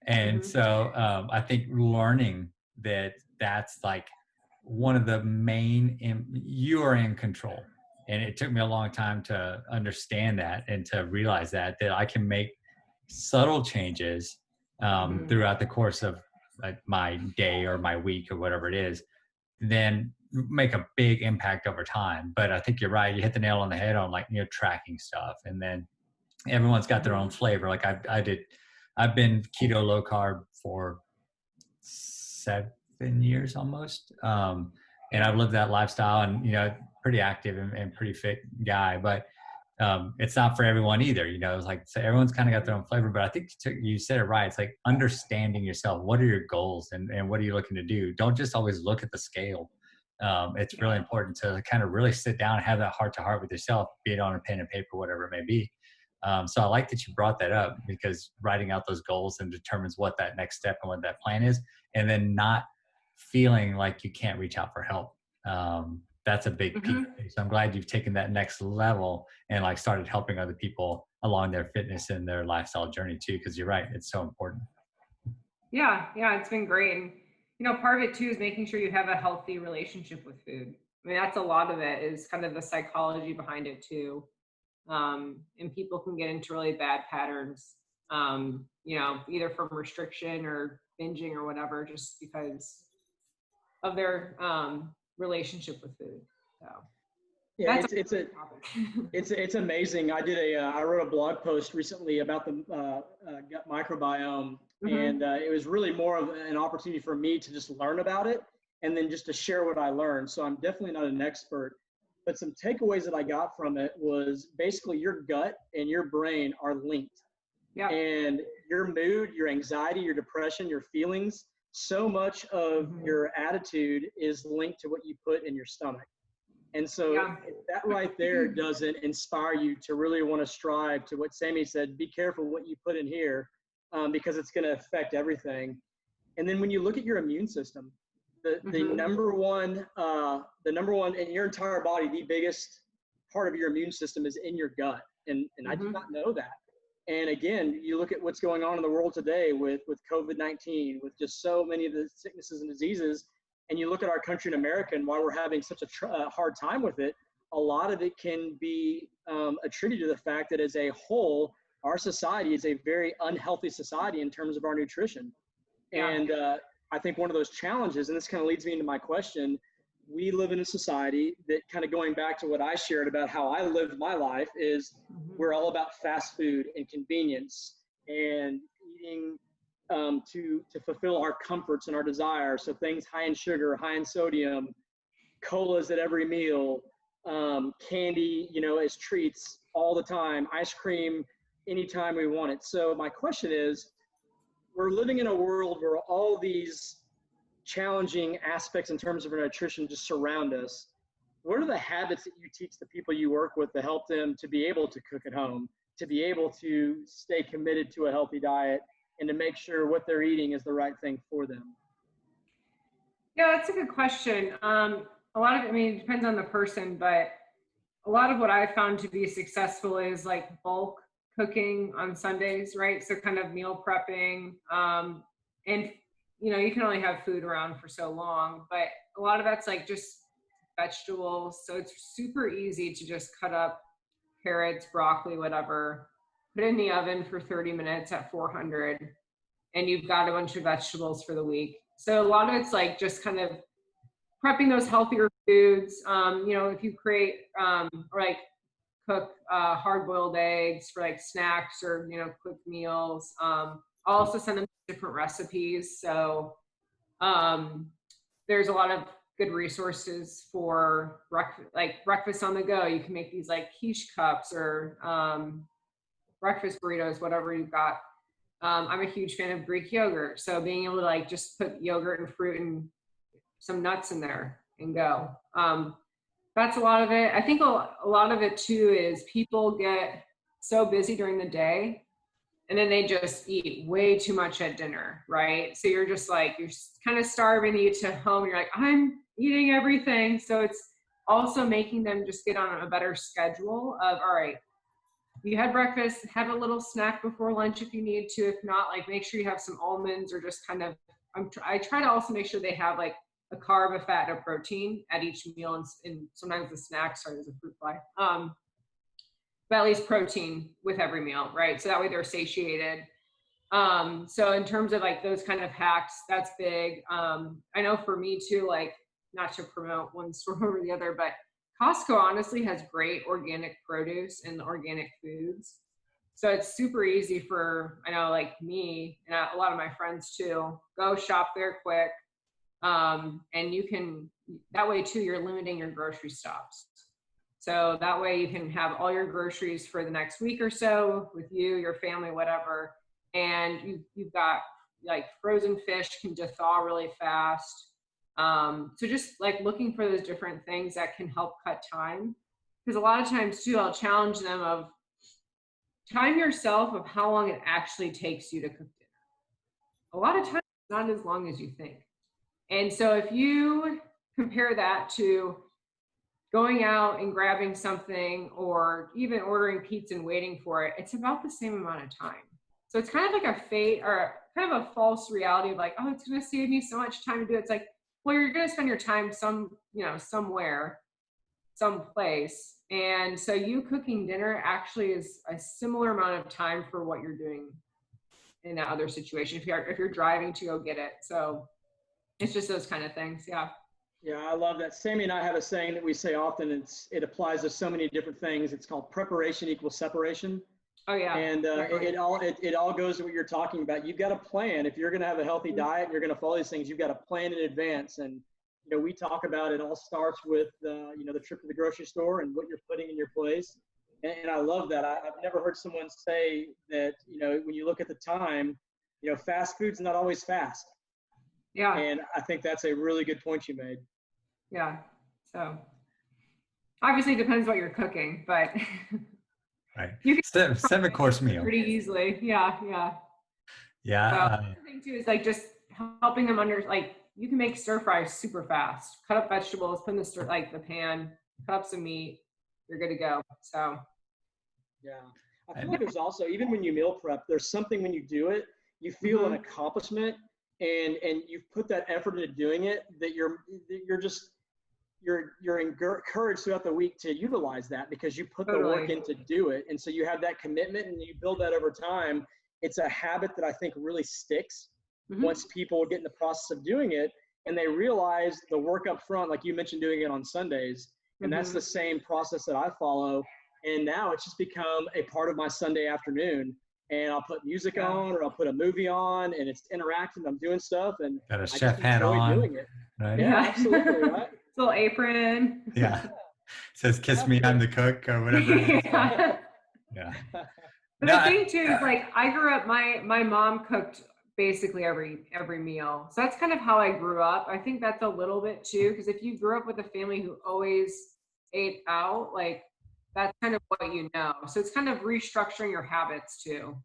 Speaker 1: And so I think learning that that's like one of the main, you are in control. And it took me a long time to understand that and to realize that I can make subtle changes throughout the course of my day or my week or whatever it is, then make a big impact over time. But I think you're right. You hit the nail on the head on tracking stuff. And then everyone's got their own flavor. Like I've been keto low carb for 7 years almost. And I've lived that lifestyle and, pretty active and pretty fit guy, but it's not for everyone either. It's like, so everyone's kind of got their own flavor, but I think you said it right. It's like understanding yourself. What are your goals and what are you looking to do? Don't just always look at the scale. It's really important to kind of really sit down and have that heart to heart with yourself, be it on a pen and paper, whatever it may be. So I like that you brought that up, because writing out those goals and determines what that next step and what that plan is, and then not feeling like you can't reach out for help. That's a big piece. So I'm glad you've taken that next level and like started helping other people along their fitness and their lifestyle journey too, because you're right, it's so important.
Speaker 3: Yeah, it's been great. And part of it too is making sure you have a healthy relationship with food. That's a lot of it, is kind of the psychology behind it too. And people can get into really bad patterns, either from restriction or binging or whatever, just because of their relationship with food. So
Speaker 2: yeah, it's amazing. I wrote a blog post recently about the gut microbiome, and it was really more of an opportunity for me to just learn about it and then just to share what I learned. So I'm definitely not an expert, but some takeaways that I got from it was basically your gut and your brain are linked. Yeah. And your mood, your anxiety, your depression, your feelings, so much of your attitude is linked to what you put in your stomach. And so if that right there doesn't inspire you to really want to strive to what Sammy said, be careful what you put in here, because it's going to affect everything. And then when you look at your immune system, the number one in your entire body, the biggest part of your immune system is in your gut. And I did not know that. And again, you look at what's going on in the world today with COVID-19, with just so many of the sicknesses and diseases, and you look at our country in America and why we're having such a hard time with it, a lot of it can be attributed to the fact that as a whole, our society is a very unhealthy society in terms of our nutrition.
Speaker 3: Yeah.
Speaker 2: And I think one of those challenges, and this kind of leads me into my question, we live in a society that, kind of going back to what I shared about how I lived my life, is we're all about fast food and convenience and eating to fulfill our comforts and our desires. So things high in sugar, high in sodium, colas at every meal, candy, as treats all the time, ice cream anytime we want it. So my question is, we're living in a world where all these challenging aspects in terms of our nutrition just surround us. What are the habits that you teach the people you work with to help them to be able to cook at home, to be able to stay committed to a healthy diet, and to make sure what they're eating is the right thing for them?
Speaker 3: Yeah, that's a good question. A lot of it, it depends on the person, but a lot of what I found to be successful is like bulk cooking on Sundays, right? So kind of meal prepping, and you can only have food around for so long, but a lot of that's like just vegetables. So it's super easy to just cut up carrots, broccoli, whatever, put it in the oven for 30 minutes at 400, and you've got a bunch of vegetables for the week. So a lot of it's like just kind of prepping those healthier foods. If you create or like cook hard-boiled eggs for like snacks or quick meals. I'll also send them different recipes. So there's a lot of good resources for breakfast on the go. You can make these like quiche cups or breakfast burritos, whatever you've got. I'm a huge fan of Greek yogurt. So being able to like just put yogurt and fruit and some nuts in there and go. That's a lot of it. I think a lot of it too is people get so busy during the day and then they just eat way too much at dinner, right? So you're just like, you're kind of starving to eat at home. You're like, I'm eating everything. So it's also making them just get on a better schedule of, all right, you had breakfast, have a little snack before lunch if you need to. If not, like make sure you have some almonds or just kind of, I try to also make sure they have like a carb, a fat, and a protein at each meal, and sometimes the snacks are as a fruit fly. But at least protein with every meal, right? So that way they're satiated. So in terms of like those kind of hacks, that's big. I know for me too, like not to promote one store over the other, but Costco honestly has great organic produce and organic foods. So it's super easy for, I know like me and a lot of my friends too, go shop there quick. And you can, that way too, you're limiting your grocery stops. So that way you can have all your groceries for the next week or so with you, your family, whatever. And you've got like frozen fish can thaw really fast. So just like looking for those different things that can help cut time. Because a lot of times too, I'll challenge them of time yourself of how long it actually takes you to cook dinner. A lot of times it's not as long as you think. And so if you compare that to going out and grabbing something or even ordering pizza and waiting for it, it's about the same amount of time. So it's kind of like a fate or kind of a false reality of like, oh, it's going to save me so much time to do it. It's like, well, you're going to spend your time somewhere, someplace. And so you cooking dinner actually is a similar amount of time for what you're doing in that other situation if you're driving to go get it. So it's just those kind of things. Yeah.
Speaker 2: Yeah, I love that. Sammy and I have a saying that we say often. It applies to so many different things. It's called preparation equals separation.
Speaker 3: Oh yeah.
Speaker 2: And it all goes to what you're talking about. You've got to plan. If you're going to have a healthy diet, and you're going to follow these things, you've got to plan in advance. And we talk about it all starts with the trip to the grocery store and what you're putting in your place. And I love that. I've never heard someone say that when you look at the time, fast food's not always fast.
Speaker 3: Yeah.
Speaker 2: And I think that's a really good point you made.
Speaker 3: Yeah. So obviously it depends what you're cooking, but
Speaker 1: right.
Speaker 3: You can
Speaker 1: Seven course meal.
Speaker 3: Pretty easily. Yeah. Yeah.
Speaker 1: Yeah.
Speaker 3: So the thing too is like just helping them you can make stir fries super fast. Cut up vegetables, put in the pan, cut up some meat, you're good to go. So
Speaker 2: yeah. I feel like there's also, even when you meal prep, there's something when you do it, you feel an accomplishment, and you've put that effort into doing it, that you're encouraged throughout the week to utilize that because you put the work in to do it. And so you have that commitment and you build that over time. It's a habit that I think really sticks once people get in the process of doing it and they realize the work up front, like you mentioned, doing it on Sundays. And that's the same process that I follow. And now it's just become a part of my Sunday afternoon. And I'll put music on or I'll put a movie on and it's interactive. I'm doing stuff and
Speaker 1: got a
Speaker 2: I
Speaker 1: chef
Speaker 2: just
Speaker 1: hat
Speaker 2: enjoy
Speaker 1: on,
Speaker 2: doing it.
Speaker 1: right?
Speaker 2: Yeah, absolutely, right?
Speaker 3: Little apron.
Speaker 1: Yeah. Says kiss me, I'm the cook or whatever it is. Yeah.
Speaker 3: But the thing too is like I grew up, my mom cooked basically every meal. So that's kind of how I grew up. I think that's a little bit too, because if you grew up with a family who always ate out, like that's kind of what you know. So it's kind of restructuring your habits too.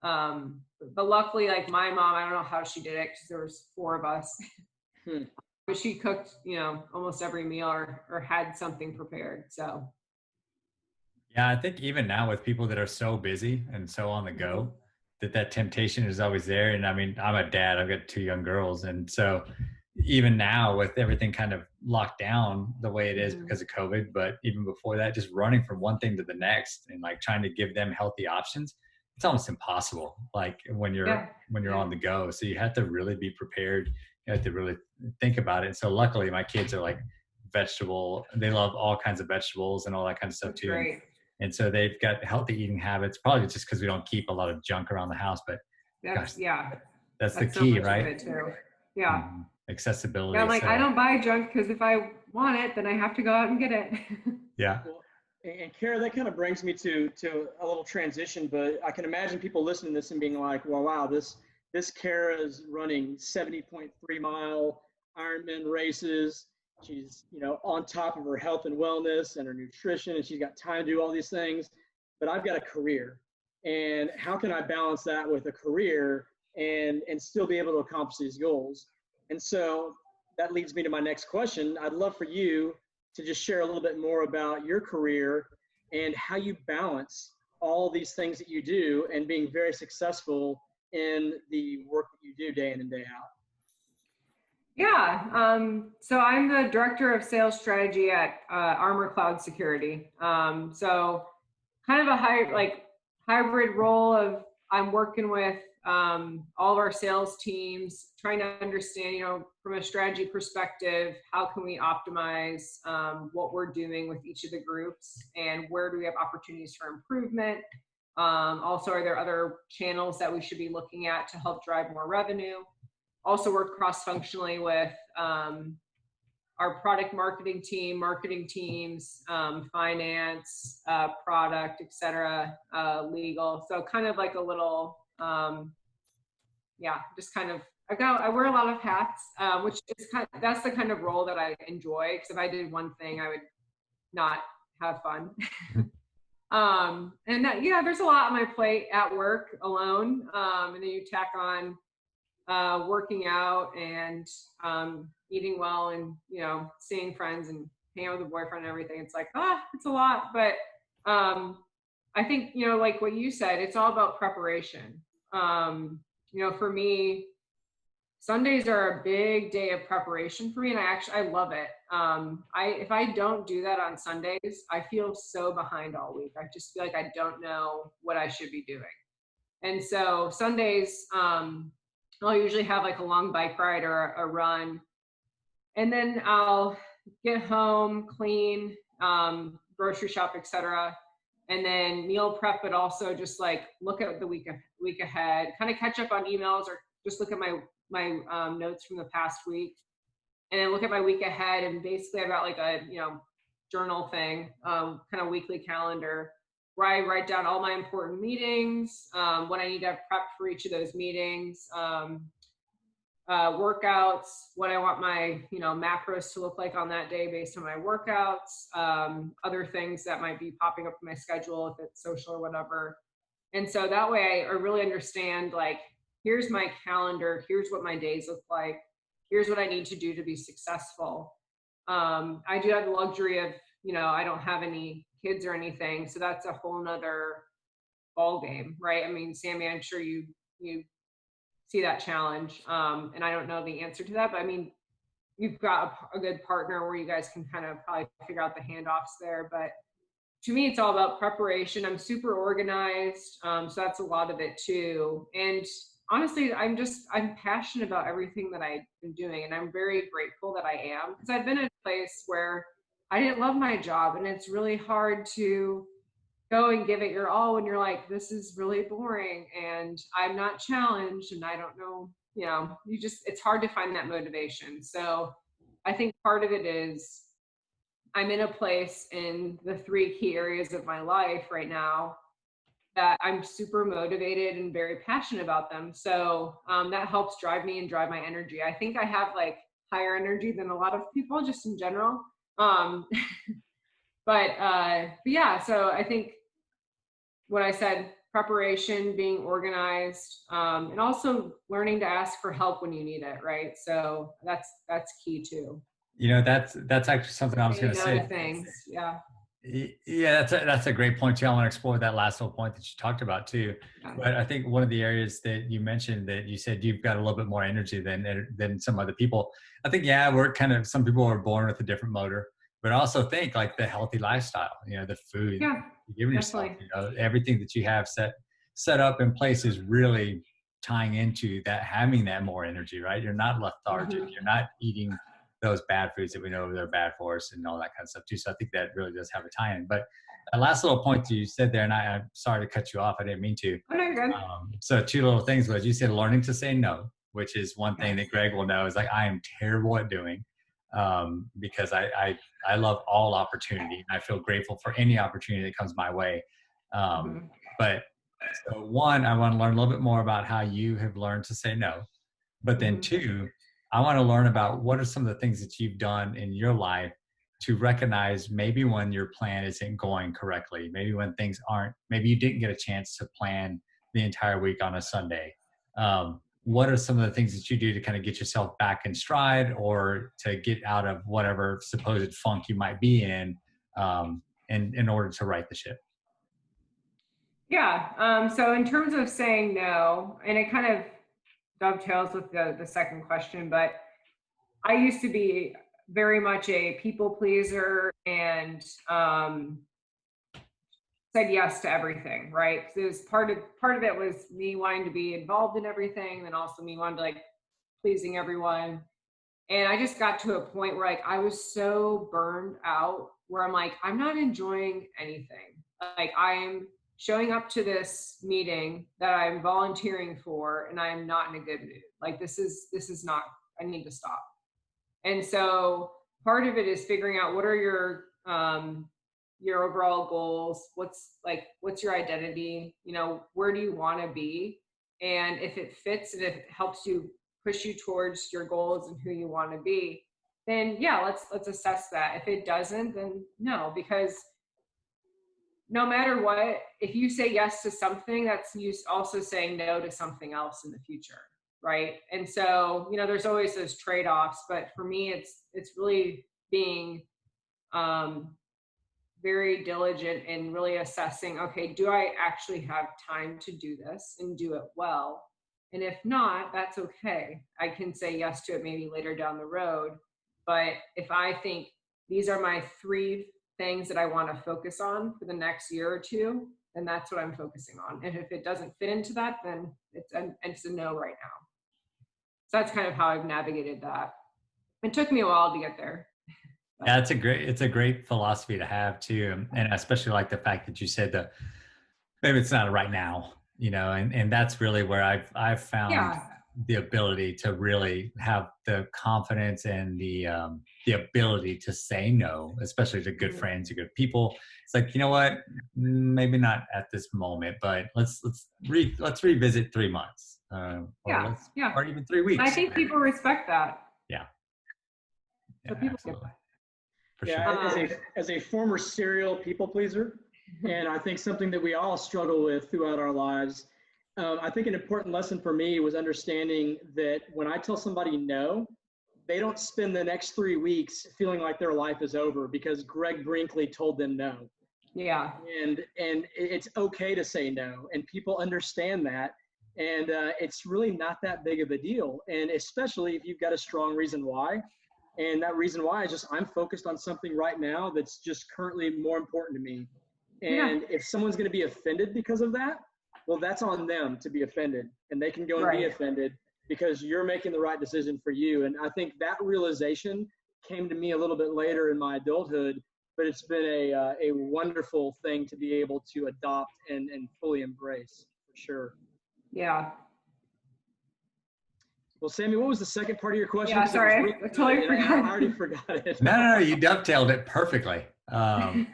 Speaker 3: But luckily, like my mom, I don't know how she did it because there was 4 of us. But she cooked, almost every meal or had something prepared. So
Speaker 1: yeah, I think even now with people that are so busy and so on the go, that temptation is always there. And I mean, I'm a dad, I've got 2 young girls. And so even now with everything kind of locked down the way it is because of COVID, but even before that, just running from one thing to the next and like trying to give them healthy options, it's almost impossible. Like when you're on the go. So you have to really be prepared. You have to really think about it. And so luckily my kids are like they love all kinds of vegetables and all that kind of stuff.
Speaker 3: that's
Speaker 1: too.
Speaker 3: great.
Speaker 1: And so they've got healthy eating habits, probably just because we don't keep a lot of junk around the house. But
Speaker 3: That's
Speaker 1: that's the
Speaker 3: so
Speaker 1: key,
Speaker 3: much of
Speaker 1: right?
Speaker 3: it too. Yeah.
Speaker 1: Accessibility.
Speaker 3: Yeah, I'm like,
Speaker 1: so,
Speaker 3: I don't buy junk because if I want it, then I have to go out and get it.
Speaker 1: yeah.
Speaker 2: Well, and Kara, that kind of brings me to a little transition, but I can imagine people listening to this and being like, well, wow, this Kara is running 70.3-mile Ironman races. She's, on top of her health and wellness and her nutrition, and she's got time to do all these things. But I've got a career, and how can I balance that with a career and still be able to accomplish these goals? And so that leads me to my next question. I'd love for you to just share a little bit more about your career and how you balance all these things that you do and being very successful in the work that you do day in and day out.
Speaker 3: Yeah. So I'm the director of sales strategy at Armor Cloud Security. So kind of a hybrid role of I'm working with all of our sales teams, trying to understand, from a strategy perspective, how can we optimize what we're doing with each of the groups and where do we have opportunities for improvement? Also, are there other channels that we should be looking at to help drive more revenue? Also work cross-functionally with our product marketing teams, finance, product, et cetera, legal. So kind of like a little, just kind of, I wear a lot of hats, which is that's the kind of role that I enjoy. Because if I did one thing, I would not have fun. And that, there's a lot on my plate at work alone. And then you tack on working out and eating well and seeing friends and hanging out with a boyfriend and everything. It's like it's a lot, but I think like what you said, it's all about preparation. For me, Sundays are a big day of preparation for me, and I love it. If I don't do that on Sundays, I feel so behind all week. I just feel like I don't know what I should be doing. And so Sundays, I'll usually have like a long bike ride or a run, and then I'll get home, clean, grocery shop, etc., and then meal prep, but also just like look at the week ahead, kind of catch up on emails or just look at my notes from the past week, and then look at my week ahead. And basically, I've got like a journal thing, kind of weekly calendar, where I write down all my important meetings, what I need to have prepped for each of those meetings, workouts, what I want my macros to look like on that day based on my workouts, other things that might be popping up in my schedule if it's social or whatever. And so that way I really understand, like, here's my calendar, here's what my days look like, here's what I need to do to be successful. I do have the luxury of, I don't have any kids or anything. So that's a whole nother ball game, right? I mean, Sammy, I'm sure you see that challenge. And I don't know the answer to that, but I mean, you've got a good partner where you guys can kind of probably figure out the handoffs there. But to me, it's all about preparation. I'm super organized. So that's a lot of it too. And honestly, I'm passionate about everything that I've been doing. And I'm very grateful that I am, because I've been in a place where I didn't love my job, and it's really hard to go and give it your all when you're like, this is really boring and I'm not challenged and I don't know, it's hard to find that motivation. So I think part of it is I'm in a place in the 3 key areas of my life right now that I'm super motivated and very passionate about them. So that helps drive me and drive my energy. I think I have like higher energy than a lot of people just in general. But yeah, so I think what I said, preparation, being organized, and also learning to ask for help when you need it, right? So that's key too.
Speaker 1: That's actually something I was going to say.
Speaker 3: Things, yeah.
Speaker 1: Yeah, that's a great point too. I want to explore that last little point that you talked about too.
Speaker 3: Yeah.
Speaker 1: But I think one of the areas that you mentioned, that you said you've got a little bit more energy than some other people. I think, yeah, some people are born with a different motor, but I also think like the healthy lifestyle, the food
Speaker 3: Yeah,
Speaker 1: you're giving yourself,
Speaker 3: definitely.
Speaker 1: everything that you have set up in place is really tying into that, having that more energy, right? You're not lethargic. You're not eating those bad foods that we know they're bad for us and all that kind of stuff too. So I think that really does have a tie-in. But that last little point you said there, and I'm sorry to cut you off, I didn't mean to.
Speaker 3: Oh, no, you're good.
Speaker 1: So 2 little things was, you said learning to say no, which is one thing that Greg will know is like, I am terrible at doing, because I love all opportunity. And I feel grateful for any opportunity that comes my way. But so 1, I want to learn a little bit more about how you have learned to say no. But then 2, I want to learn about what are some of the things that you've done in your life to recognize maybe when your plan isn't going correctly, maybe when maybe you didn't get a chance to plan the entire week on a Sunday. What are some of the things that you do to kind of get yourself back in stride, or to get out of whatever supposed funk you might be in order to right the ship?
Speaker 3: Yeah. So in terms of saying no, and it kind of dovetails with the second question, but I used to be very much a people pleaser and said yes to everything, right? So it was part of it was me wanting to be involved in everything, and also me wanting to like pleasing everyone. And I just got to a point where like I was so burned out, where I'm like, I'm not enjoying anything. Like I'm showing up to this meeting that I'm volunteering for, and I'm not in a good mood. Like this is not, I need to stop. And so part of it is figuring out what are your overall goals, what's your identity, where do you want to be, and if it fits and if it helps you push you towards your goals and who you want to be, then yeah, let's assess that. If it doesn't, then no, because no matter what, if you say yes to something, that's you also saying no to something else in the future, right? And so there's always those trade-offs, but for me it's really being very diligent in really assessing, okay, do I actually have time to do this and do it well? And if not, that's okay. I can say yes to it maybe later down the road. But if I think these are my 3 things that I want to focus on for the next year or 2, then that's what I'm focusing on. And if it doesn't fit into that, then it's a no right now. So that's kind of how I've navigated that. It took me a while to get there.
Speaker 1: Yeah, it's a great philosophy to have too. And especially like the fact that you said that maybe it's not right now, and that's really where I've found the ability to really have the confidence and the ability to say no, especially to good friends or good people. It's like, you know what, maybe not at this moment, but let's revisit 3 months, or even 3 weeks.
Speaker 3: I think people respect that.
Speaker 1: Yeah.
Speaker 3: So people get that.
Speaker 1: For
Speaker 2: yeah,
Speaker 1: sure.
Speaker 2: as a former serial people pleaser, and I think something that we all struggle with throughout our lives, I think an important lesson for me was understanding that when I tell somebody no, they don't spend the next 3 weeks feeling like their life is over because Greg Brinkley told them no.
Speaker 3: Yeah.
Speaker 2: And it's okay to say no, and people understand that. And it's really not that big of a deal. And especially if you've got a strong reason why. And that reason why is just, I'm focused on something right now that's just currently more important to me.
Speaker 3: Yeah.
Speaker 2: And if someone's going to be offended because of that, well, that's on them to be offended. And they can go and be
Speaker 3: Right.
Speaker 2: offended because you're making the right decision for you. And I think that realization came to me a little bit later in my adulthood, but it's been a wonderful thing to be able to adopt and fully embrace, for sure.
Speaker 3: Yeah.
Speaker 2: Well, Sammy, what was the second part of your question?
Speaker 3: Yeah.
Speaker 2: 'Cause it was
Speaker 3: Sorry.
Speaker 2: really
Speaker 3: I
Speaker 2: good,
Speaker 3: totally
Speaker 2: and I
Speaker 3: forgot.
Speaker 2: already forgot it.
Speaker 1: No, you dovetailed it perfectly.
Speaker 2: I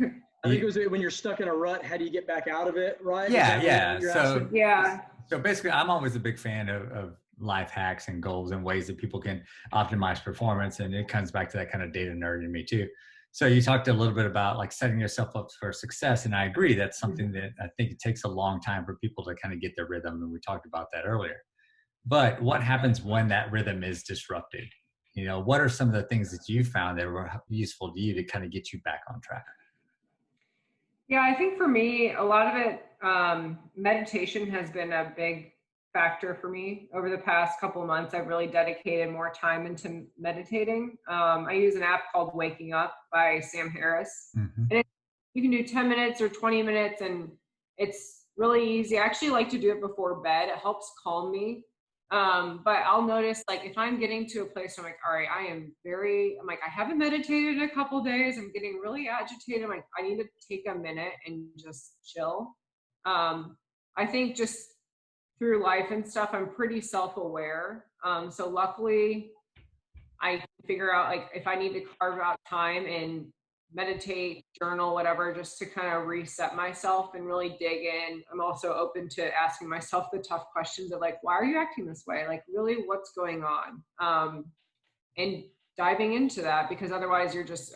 Speaker 2: think it was when you're stuck in a rut, how do you get back out of it, right?
Speaker 1: Yeah, yeah.
Speaker 2: What you're
Speaker 1: So,
Speaker 2: asking?
Speaker 3: Yeah.
Speaker 1: so basically, I'm always a big fan of life hacks and goals and ways that people can optimize performance. And it comes back to that kind of data nerd in me too. So you talked a little bit about like setting yourself up for success. And I agree, that's something that I think it takes a long time for people to kind of get their rhythm. And we talked about that earlier. But what happens when that rhythm is disrupted? You know, what are some of the things that you found that were useful to you to kind of get you back on track?
Speaker 3: Yeah, I think for me, a lot of it, meditation has been a big factor for me over the past couple of months. I've really dedicated more time into meditating. I use an app called Waking Up by Sam Harris.
Speaker 1: Mm-hmm.
Speaker 3: And you can do 10 minutes or 20 minutes, and it's really easy. I actually like to do it before bed. It helps calm me. But I'll notice, like, if I'm getting to a place where I'm like, all right, I'm like, I haven't meditated in a couple days. I'm getting really agitated. I'm like, I need to take a minute and just chill. I think just through life and stuff, I'm pretty self-aware. So luckily I can figure out, like, if I need to carve out time and meditate, journal, whatever, just to kind of reset myself and really dig in. I'm also open to asking myself the tough questions of, like, why are you acting this way? Like, really, what's going on? And diving into that, because otherwise you're just,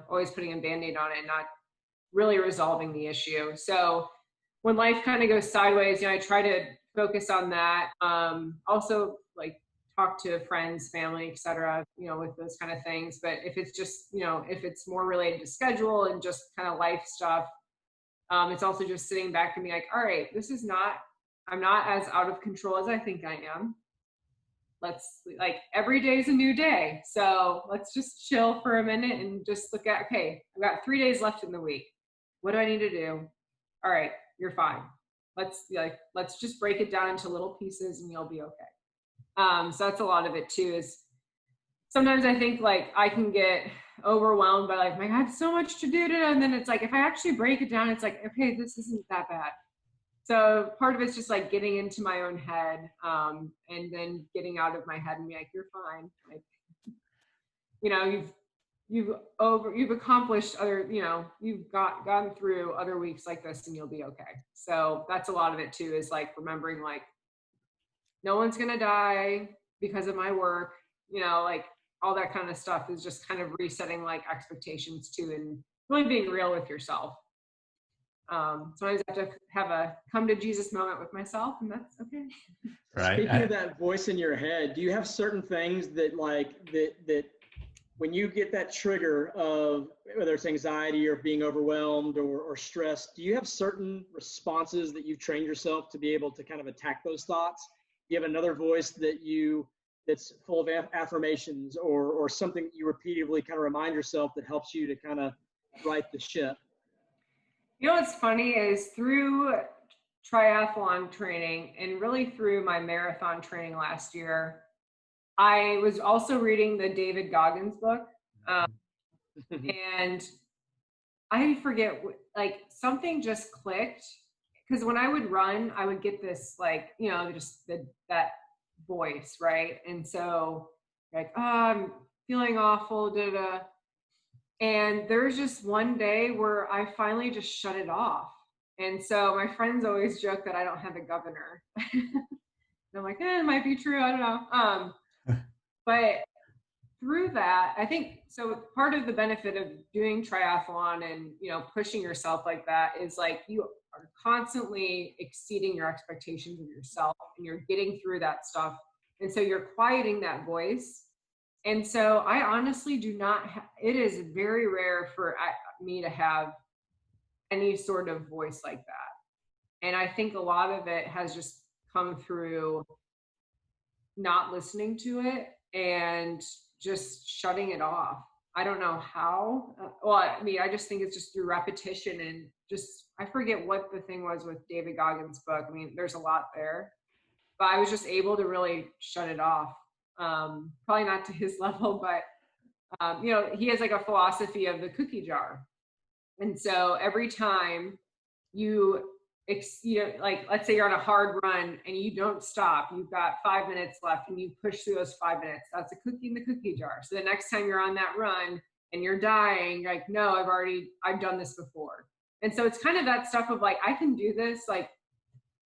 Speaker 3: always putting a Band-Aid on it and not really resolving the issue. So when life kind of goes sideways, I try to focus on that. Also, like, talk to friends, family, etc., with those kind of things. But if it's just, if it's more related to schedule and just kind of life stuff, it's also just sitting back and being like, all right, I'm not as out of control as I think I am. Every day is a new day. So let's just chill for a minute and just look at, okay, I've got 3 days left in the week. What do I need to do? All right, you're fine. Let's just break it down into little pieces and you'll be okay. So that's a lot of it too, is sometimes I think, like, I can get overwhelmed by, like, I have so much to do today. And then it's like, if I actually break it down, it's like, okay, this isn't that bad. So part of it's just like getting into my own head, and then getting out of my head and be like, you're fine. Like, you've accomplished other, you've gotten through other weeks like this and you'll be okay. So that's a lot of it too, is like remembering, like, no one's going to die because of my work, like all that kind of stuff is just kind of resetting, like, expectations too, and really being real with yourself. Sometimes I have to have a come to Jesus moment with myself, and that's okay.
Speaker 1: Right.
Speaker 2: Speaking of that voice in your head, do you have certain things that when you get that trigger of whether it's anxiety or being overwhelmed or stressed, do you have certain responses that you've trained yourself to be able to kind of attack those thoughts? Do you have another voice that's full of affirmations or something that you repeatedly kind of remind yourself that helps you to kind of right the ship?
Speaker 3: What's funny is through triathlon training and really through my marathon training last year, I was also reading the David Goggins book. And I forget, like, something just clicked, because when I would run, I would get this, like, just that voice, right? And so, like, oh, I'm feeling awful, da-da. And there's just one day where I finally just shut it off. And so my friends always joke that I don't have a governor. And I'm like, it might be true, I don't know. But through that, I think, so part of the benefit of doing triathlon and, pushing yourself like that is, like, you are constantly exceeding your expectations of yourself and you're getting through that stuff. And so you're quieting that voice. And so I honestly do not, it is very rare for me to have any sort of voice like that. And I think a lot of it has just come through not listening to it and just shutting it off. I don't know how. Well, I mean, I just think it's just through repetition and just, I forget what the thing was with David Goggins' book. I mean, there's a lot there, but I was just able to really shut it off. Probably not to his level, but you know, he has like a philosophy of the cookie jar. And so every time you, you know, like let's say you're on a hard run and you don't stop, you've got 5 minutes left and you push through those 5 minutes, that's a cookie in the cookie jar. So the next time you're on that run and you're dying, you're like, no, I've done this before. And so it's kind of that stuff of like, I can do this, like,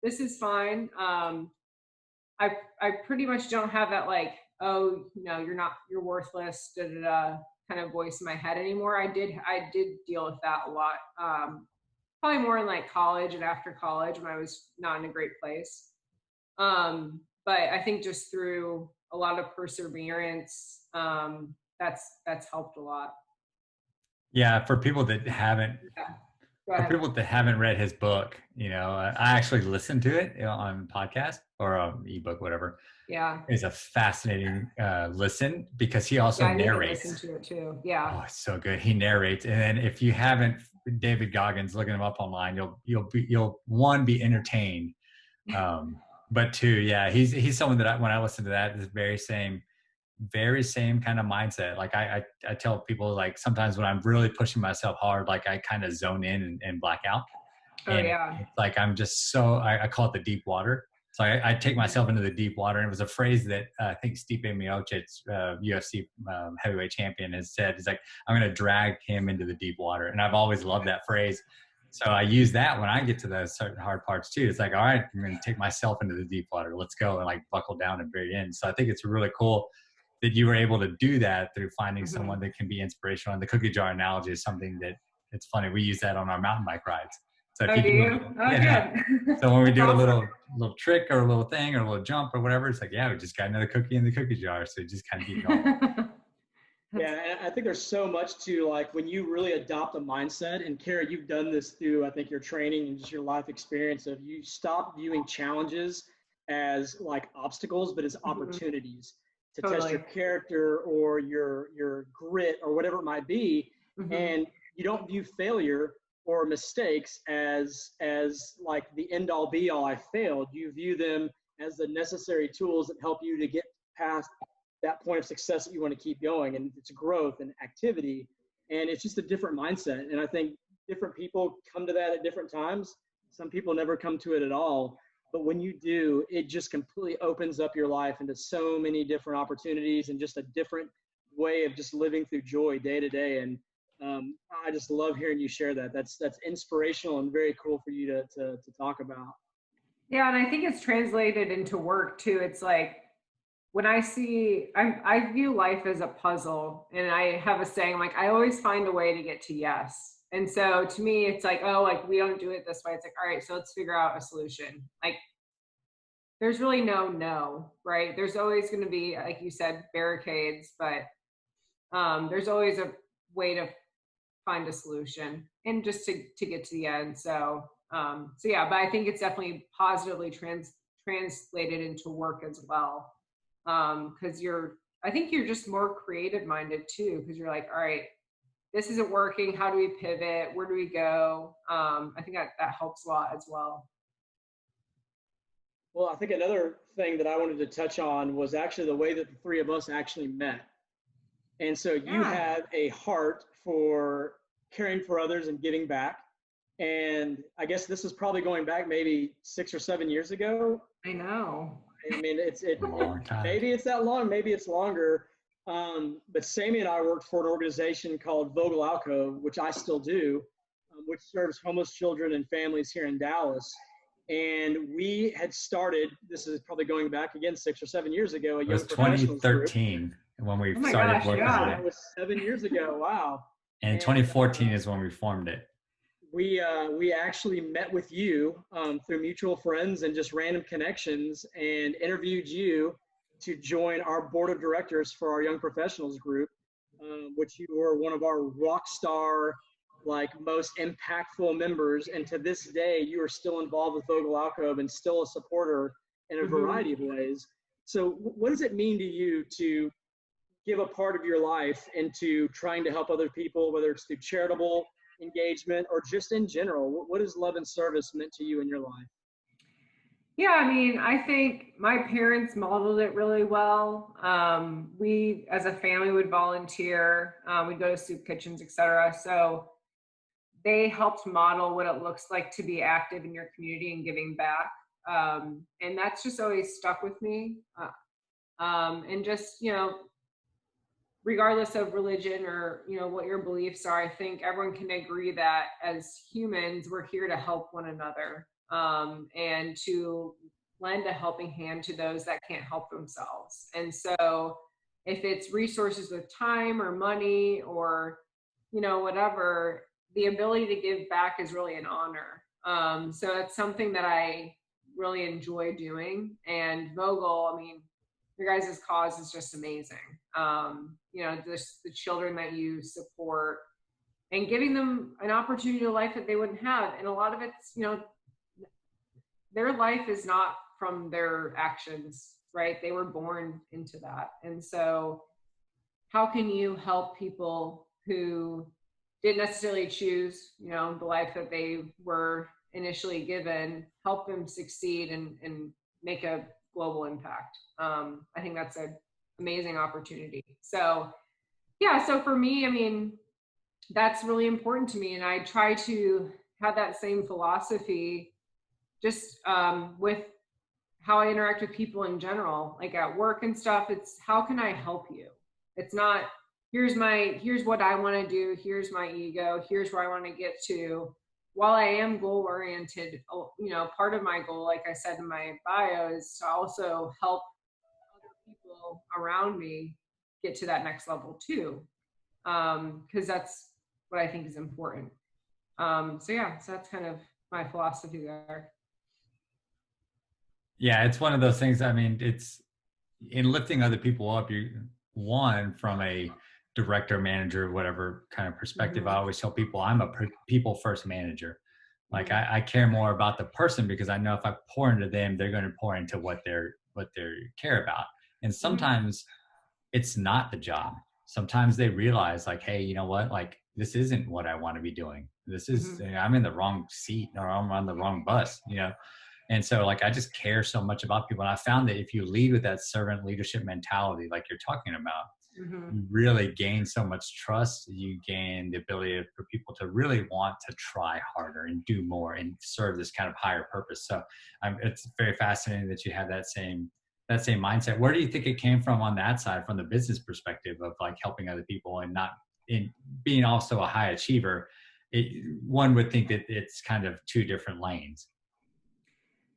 Speaker 3: this is fine. I pretty much don't have that like, oh, you know, you're worthless, da, da, da, kind of voice in my head anymore. I did deal with that a lot. Probably more in like college and after college when I was not in a great place. But I think just through a lot of perseverance, that's helped a lot.
Speaker 1: Yeah, for people that haven't read his book, you know, I actually listened to it on podcast or ebook, whatever.
Speaker 3: Yeah,
Speaker 1: it's a fascinating listen because he also narrates.
Speaker 3: I listen to it too. Yeah.
Speaker 1: Oh, it's so good. He narrates, and then if you haven't, David Goggins, looking him up online, you'll one, be entertained, but two, yeah, he's someone that when I listen to that, this very same kind of mindset. Like I tell people, like sometimes when I'm really pushing myself hard, like I kind of zone in and black out. And it's like I'm just so I call it the deep water. So I take myself into the deep water. And it was a phrase that I think Stipe Miocic, UFC heavyweight champion, has said. He's like, I'm going to drag him into the deep water. And I've always loved that phrase. So I use that when I get to those certain hard parts too. It's like, all right, I'm going to take myself into the deep water. Let's go, and like buckle down and very in. So I think it's really cool that you were able to do that through finding someone that can be inspirational. And the cookie jar analogy is something that, it's funny, we use that on our mountain bike rides. So if so when we do a little trick or a little thing or a little jump or whatever, it's like, yeah, we just got another cookie in the cookie jar. So you just kind of keep going.
Speaker 2: Yeah, and I think there's so much to like when you really adopt a mindset, and Kara, you've done this through, I think, your training and just your life experience of you stop viewing challenges as like obstacles, but as opportunities to test your character or your grit or whatever it might be. And you don't view failure or mistakes as like the end all be all, I failed. You view them as the necessary tools that help you to get past that point of success that you want to keep going. And it's growth and activity. And it's just a different mindset. And I think different people come to that at different times. Some people never come to it at all. But when you do, it just completely opens up your life into so many different opportunities and just a different way of just living through joy day to day. And I just love hearing you share that. That's inspirational and very cool for you to talk about.
Speaker 3: Yeah, and I think it's translated into work too. It's like when I view life as a puzzle, and I have a saying, like, I always find a way to get to yes. And so to me, it's like, oh, like we don't do it this way. It's like, all right, so let's figure out a solution. Like there's really no, right? There's always going to be, like you said, barricades, but there's always a way to find a solution and just to get to the end. So yeah, but I think it's definitely positively translated into work as well. Cause I think you're just more creative minded too. Cause you're like, all right, this isn't working. How do we pivot? Where do we go? I think that helps a lot as well.
Speaker 2: Well, I think another thing that I wanted to touch on was actually the way that the three of us actually met. And so you have a heart for caring for others and giving back. And I guess this is probably going back maybe 6 or 7 years ago.
Speaker 3: I know.
Speaker 2: I mean, maybe it's that long, maybe it's longer. But Sammy and I worked for an organization called Vogel Alcove, which I still do, which serves homeless children and families here in Dallas. And we had started, this is probably going back again 6 or 7 years ago.
Speaker 1: It was 2013 when we started working on it.
Speaker 2: It was 7 years ago. Wow.
Speaker 1: And 2014 is when we formed it.
Speaker 2: We actually met with you through mutual friends and just random connections and interviewed you to join our board of directors for our young professionals group, which you were one of our rock star like most impactful members. And to this day, you are still involved with Vogel Alcove and still a supporter in a variety of ways. So what does it mean to you to give a part of your life into trying to help other people, whether it's through charitable engagement or just in general? What has love and service meant to you in your life?
Speaker 3: Yeah, I mean, I think my parents modeled it really well. We, as a family, would volunteer. We'd go to soup kitchens, etc. So they helped model what it looks like to be active in your community and giving back. And that's just always stuck with me. And just, regardless of religion or, what your beliefs are, I think everyone can agree that as humans, we're here to help one another. And to lend a helping hand to those that can't help themselves. And so if it's resources with time or money or, whatever, the ability to give back is really an honor. So it's something that I really enjoy doing. And Vogel, I mean, your guys' cause is just amazing. The children that you support and giving them an opportunity to life that they wouldn't have. And a lot of it's, their life is not from their actions, right? They were born into that. And so how can you help people who didn't necessarily choose, the life that they were initially given, help them succeed and make a global impact? I think that's an amazing opportunity. So yeah, so for me, I mean, that's really important to me. And I try to have that same philosophy just with how I interact with people in general, like at work and stuff. It's how can I help you? It's not, here's what I want to do. Here's my ego. Here's where I want to get to. While I am goal oriented, part of my goal, like I said in my bio, is to also help other people around me get to that next level too. Because that's what I think is important. So that's kind of my philosophy there.
Speaker 1: Yeah, it's one of those things. I mean, it's in lifting other people up. You one from a director, manager, whatever kind of perspective. I always tell people I'm a people first manager. Like I care more about the person because I know if I pour into them, they're going to pour into what they care about. And sometimes it's not the job. Sometimes they realize like, hey, you know what? Like this isn't what I want to be doing. This is I'm in the wrong seat or I'm on the wrong bus. And so like, I just care so much about people. And I found that if you lead with that servant leadership mentality, like you're talking about, you really gain so much trust. You gain the ability for people to really want to try harder and do more and serve this kind of higher purpose. So it's very fascinating that you have that same mindset. Where do you think it came from on that side, from the business perspective of like helping other people and not in being also a high achiever? One would think that it's kind of two different lanes.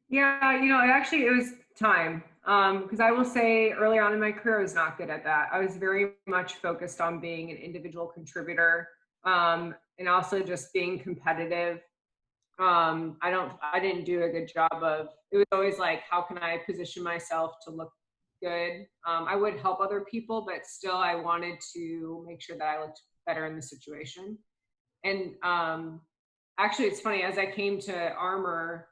Speaker 3: Yeah, it was time. Because I will say early on in my career, I was not good at that. I was very much focused on being an individual contributor, and also just being competitive. I didn't do a good job of, it was always like, how can I position myself to look good? I would help other people, but still I wanted to make sure that I looked better in the situation. And actually, it's funny, as I came to Armor,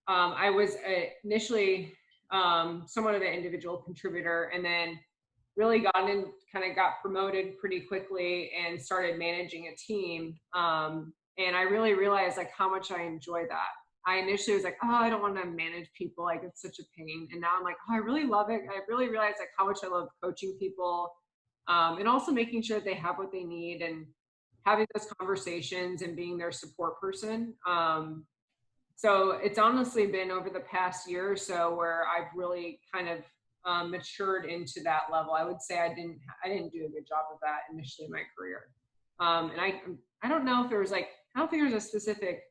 Speaker 3: I was initially somewhat of an individual contributor, and then really got promoted pretty quickly and started managing a team. And I really realized like how much I enjoy that. I initially was like, oh, I don't want to manage people. Like it's such a pain. And now I'm like, oh, I really love it. I really realized like how much I love coaching people, and also making sure that they have what they need and having those conversations and being their support person. So it's honestly been over the past year or so where I've really kind of matured into that level. I would say I didn't do a good job of that initially in my career. And I don't know if there was I don't think there's a specific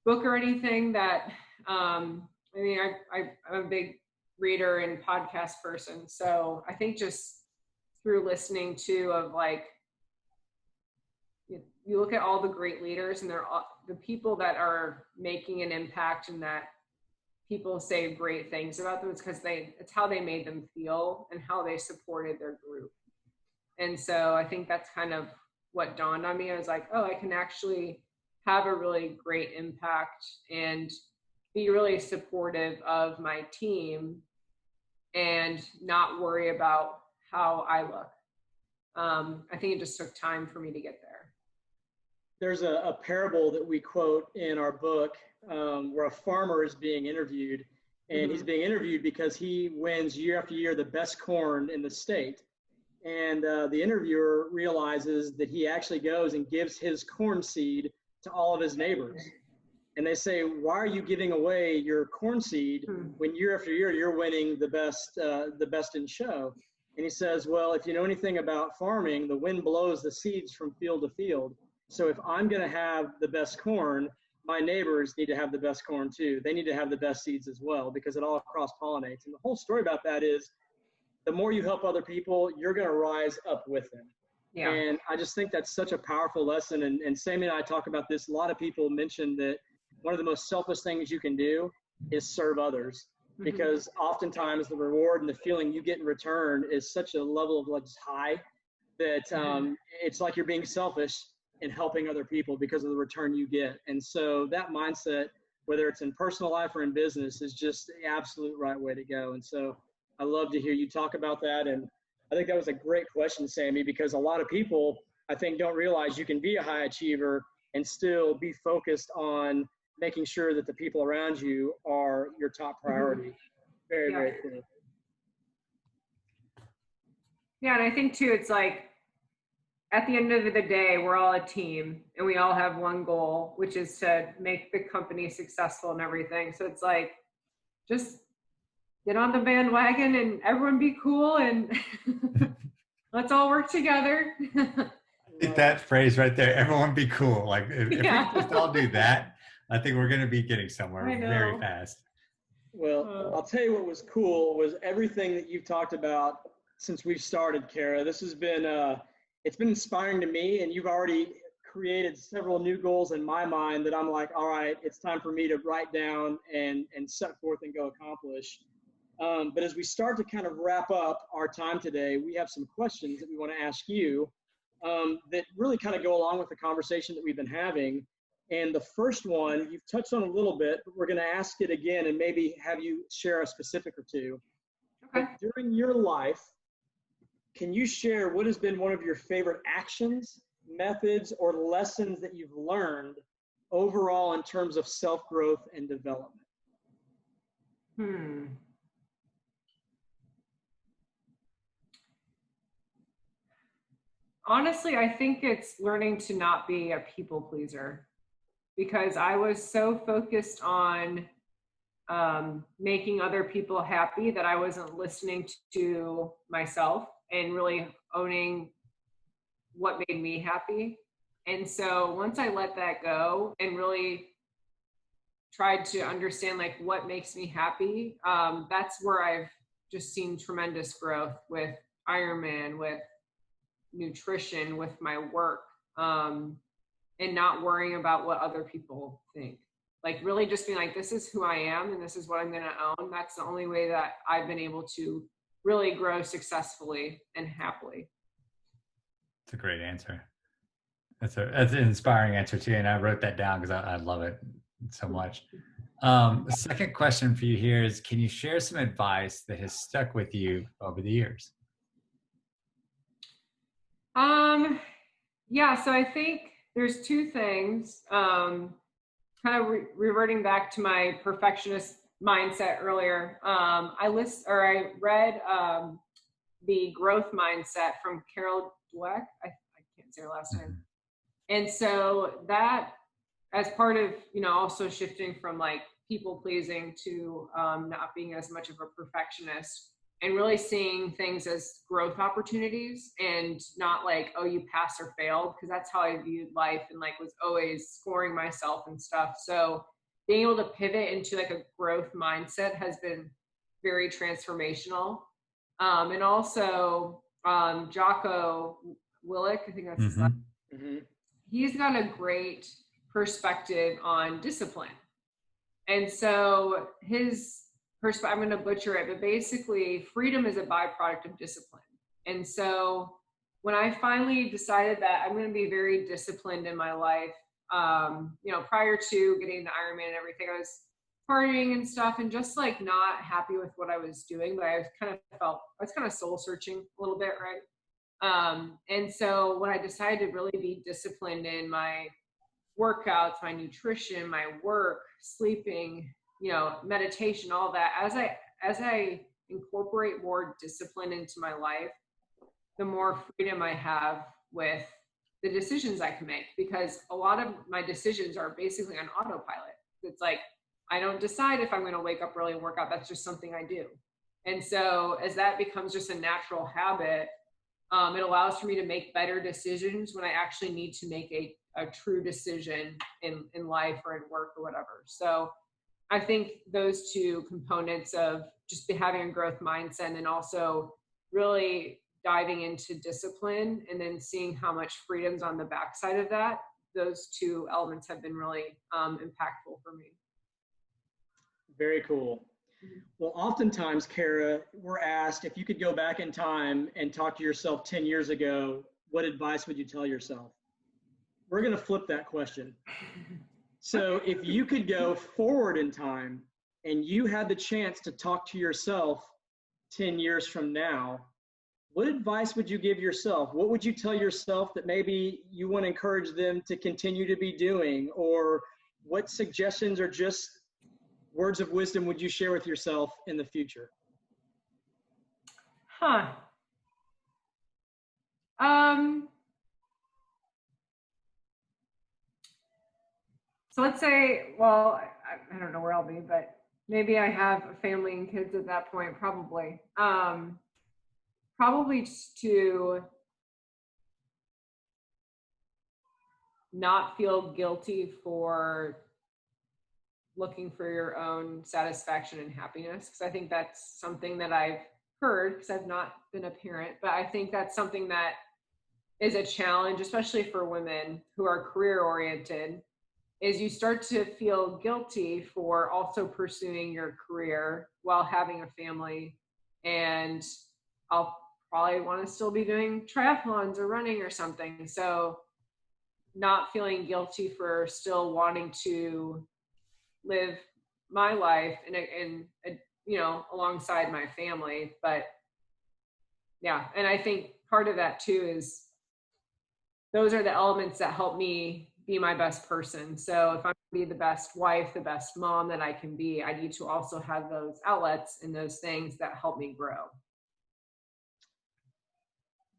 Speaker 3: book or anything that, I'm a big reader and podcast person. So I think just through listening to of like, you look at all the great leaders and they're all, the people that are making an impact and that people say great things about them, because it's how they made them feel and how they supported their group. And so I think that's kind of what dawned on me. I was like, oh, I can actually have a really great impact and be really supportive of my team and not worry about how I look. I think it just took time for me to get there.
Speaker 2: There's a parable that we quote in our book where a farmer is being interviewed, and he's being interviewed because he wins year after year the best corn in the state. And the interviewer realizes that he actually goes and gives his corn seed to all of his neighbors. And they say, why are you giving away your corn seed when year after year you're winning the best in show? And he says, well, if you know anything about farming, the wind blows the seeds from field to field. So if I'm going to have the best corn, my neighbors need to have the best corn too. They need to have the best seeds as well, because it all cross-pollinates. And the whole story about that is the more you help other people, you're going to rise up with them. Yeah. And I just think that's such a powerful lesson. And Sammy and I talk about this. A lot of people mention that one of the most selfish things you can do is serve others, because oftentimes the reward and the feeling you get in return is such a level of like high that it's like you're being selfish in helping other people because of the return you get. And so that mindset, whether it's in personal life or in business, is just the absolute right way to go. And so I love to hear you talk about that. And I think that was a great question, Sammy, because a lot of people, I think, don't realize you can be a high achiever and still be focused on making sure that the people around you are your top priority. Very, very cool.
Speaker 3: Yeah, and I think too, it's like, at the end of the day, we're all a team and we all have one goal, which is to make the company successful and everything. So it's like, just get on the bandwagon and everyone be cool and let's all work together.
Speaker 1: That phrase right there, everyone be cool. Like if we just all do that, I think we're going to be getting somewhere very fast.
Speaker 2: Well, I'll tell you what was cool was everything that you've talked about since we've started, Kara. This has been, it's been inspiring to me, and you've already created several new goals in my mind that I'm like, all right, it's time for me to write down and set forth and go accomplish. But as we start to kind of wrap up our time today, we have some questions that we want to ask you that really kind of go along with the conversation that we've been having. And the first one, you've touched on a little bit, but we're going to ask it again and maybe have you share a specific or two. Okay. But during your life, can you share what has been one of your favorite actions, methods, or lessons that you've learned overall in terms of self-growth and development?
Speaker 3: Honestly, I think it's learning to not be a people pleaser, because I was so focused on making other people happy that I wasn't listening to myself and really owning what made me happy. And so once I let that go and really tried to understand like what makes me happy, that's where I've just seen tremendous growth with IRONMAN, with nutrition, with my work, and not worrying about what other people think. Like really just being like, this is who I am and this is what I'm going to own. That's the only way that I've been able to really grow successfully and happily.
Speaker 1: That's a great answer. That's an inspiring answer too. And I wrote that down because I love it so much. The second question for you here is, can you share some advice that has stuck with you over the years?
Speaker 3: Yeah, so I think there's two things, kind of reverting back to my perfectionist mindset earlier. I read the growth mindset from Carol Dweck. I can't say her last name. And so that, as part of, also shifting from like people pleasing to not being as much of a perfectionist, and really seeing things as growth opportunities and not like, oh, you passed or failed, because that's how I viewed life and like was always scoring myself and stuff. So being able to pivot into like a growth mindset has been very transformational. And also Jocko Willink, I think that's his last name. He's got a great perspective on discipline. And so I'm going to butcher it, but basically freedom is a byproduct of discipline. And so when I finally decided that I'm going to be very disciplined in my life, prior to getting the Ironman and everything, I was partying and stuff and just like not happy with what I was doing, but I was kind of soul searching a little bit, right? And so when I decided to really be disciplined in my workouts, my nutrition, my work, sleeping, meditation, all that, as I incorporate more discipline into my life, the more freedom I have with the decisions I can make, because a lot of my decisions are basically on autopilot. It's like, I don't decide if I'm going to wake up early and work out. That's just something I do. And so as that becomes just a natural habit, it allows for me to make better decisions when I actually need to make a true decision in life or in work or whatever. So I think those two components of just having a growth mindset and also really diving into discipline and then seeing how much freedom's on the backside of that, those two elements have been really impactful for me.
Speaker 2: Very cool. Well, oftentimes, Kara, we're asked if you could go back in time and talk to yourself 10 years ago, what advice would you tell yourself? We're going to flip that question. So if you could go forward in time and you had the chance to talk to yourself 10 years from now, what advice would you give yourself? What would you tell yourself that maybe you want to encourage them to continue to be doing? Or what suggestions or just words of wisdom would you share with yourself in the future?
Speaker 3: So let's say, well, I don't know where I'll be, but maybe I have a family and kids at that point, probably. Probably just to not feel guilty for looking for your own satisfaction and happiness, because I think that's something that I've heard, because I've not been a parent, but I think that's something that is a challenge, especially for women who are career oriented, is you start to feel guilty for also pursuing your career while having a family. And I'll probably want to still be doing triathlons or running or something. So not feeling guilty for still wanting to live my life in alongside my family. But yeah, and I think part of that too is those are the elements that help me be my best person. So if I'm going to be the best wife, the best mom that I can be, I need to also have those outlets and those things that help me grow.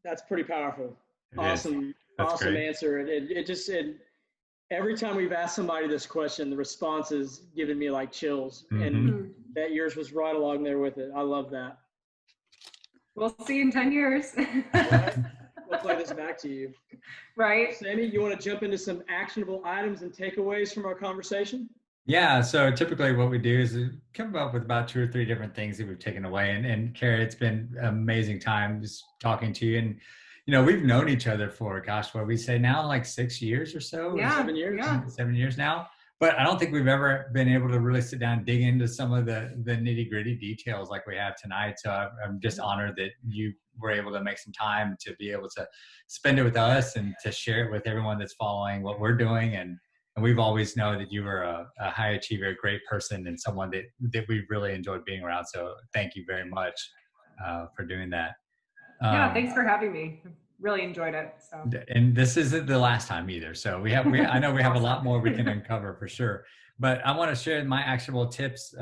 Speaker 2: That's pretty powerful.
Speaker 1: Awesome
Speaker 2: Great. Answer. Every time we've asked somebody this question, the response is giving me like chills. Mm-hmm. And that yours was right along there with it. I love that.
Speaker 3: We'll see in 10 years.
Speaker 2: Right? We'll play this back to you.
Speaker 3: Right.
Speaker 2: Sammy, you want to jump into some actionable items and takeaways from our conversation?
Speaker 1: Yeah. So typically what we do is come up with about 2 or 3 different things that we've taken away. And Kara, it's been an amazing time just talking to you. And we've known each other for, what we say now, like 6 years or so?
Speaker 3: Yeah.
Speaker 2: 7 years.
Speaker 3: Yeah.
Speaker 1: 7 years now. But I don't think we've ever been able to really sit down and dig into some of the nitty gritty details like we have tonight. So I'm just honored that you were able to make some time to be able to spend it with us and to share it with everyone that's following what we're doing. And we've always known that you were a high achiever, a great person, and someone that we really enjoyed being around. So thank you very much for doing that.
Speaker 3: Yeah, thanks for having me. Really enjoyed it. So.
Speaker 1: And this isn't the last time either. So I know we have a lot more we can uncover for sure. But I want to share my actionable tips.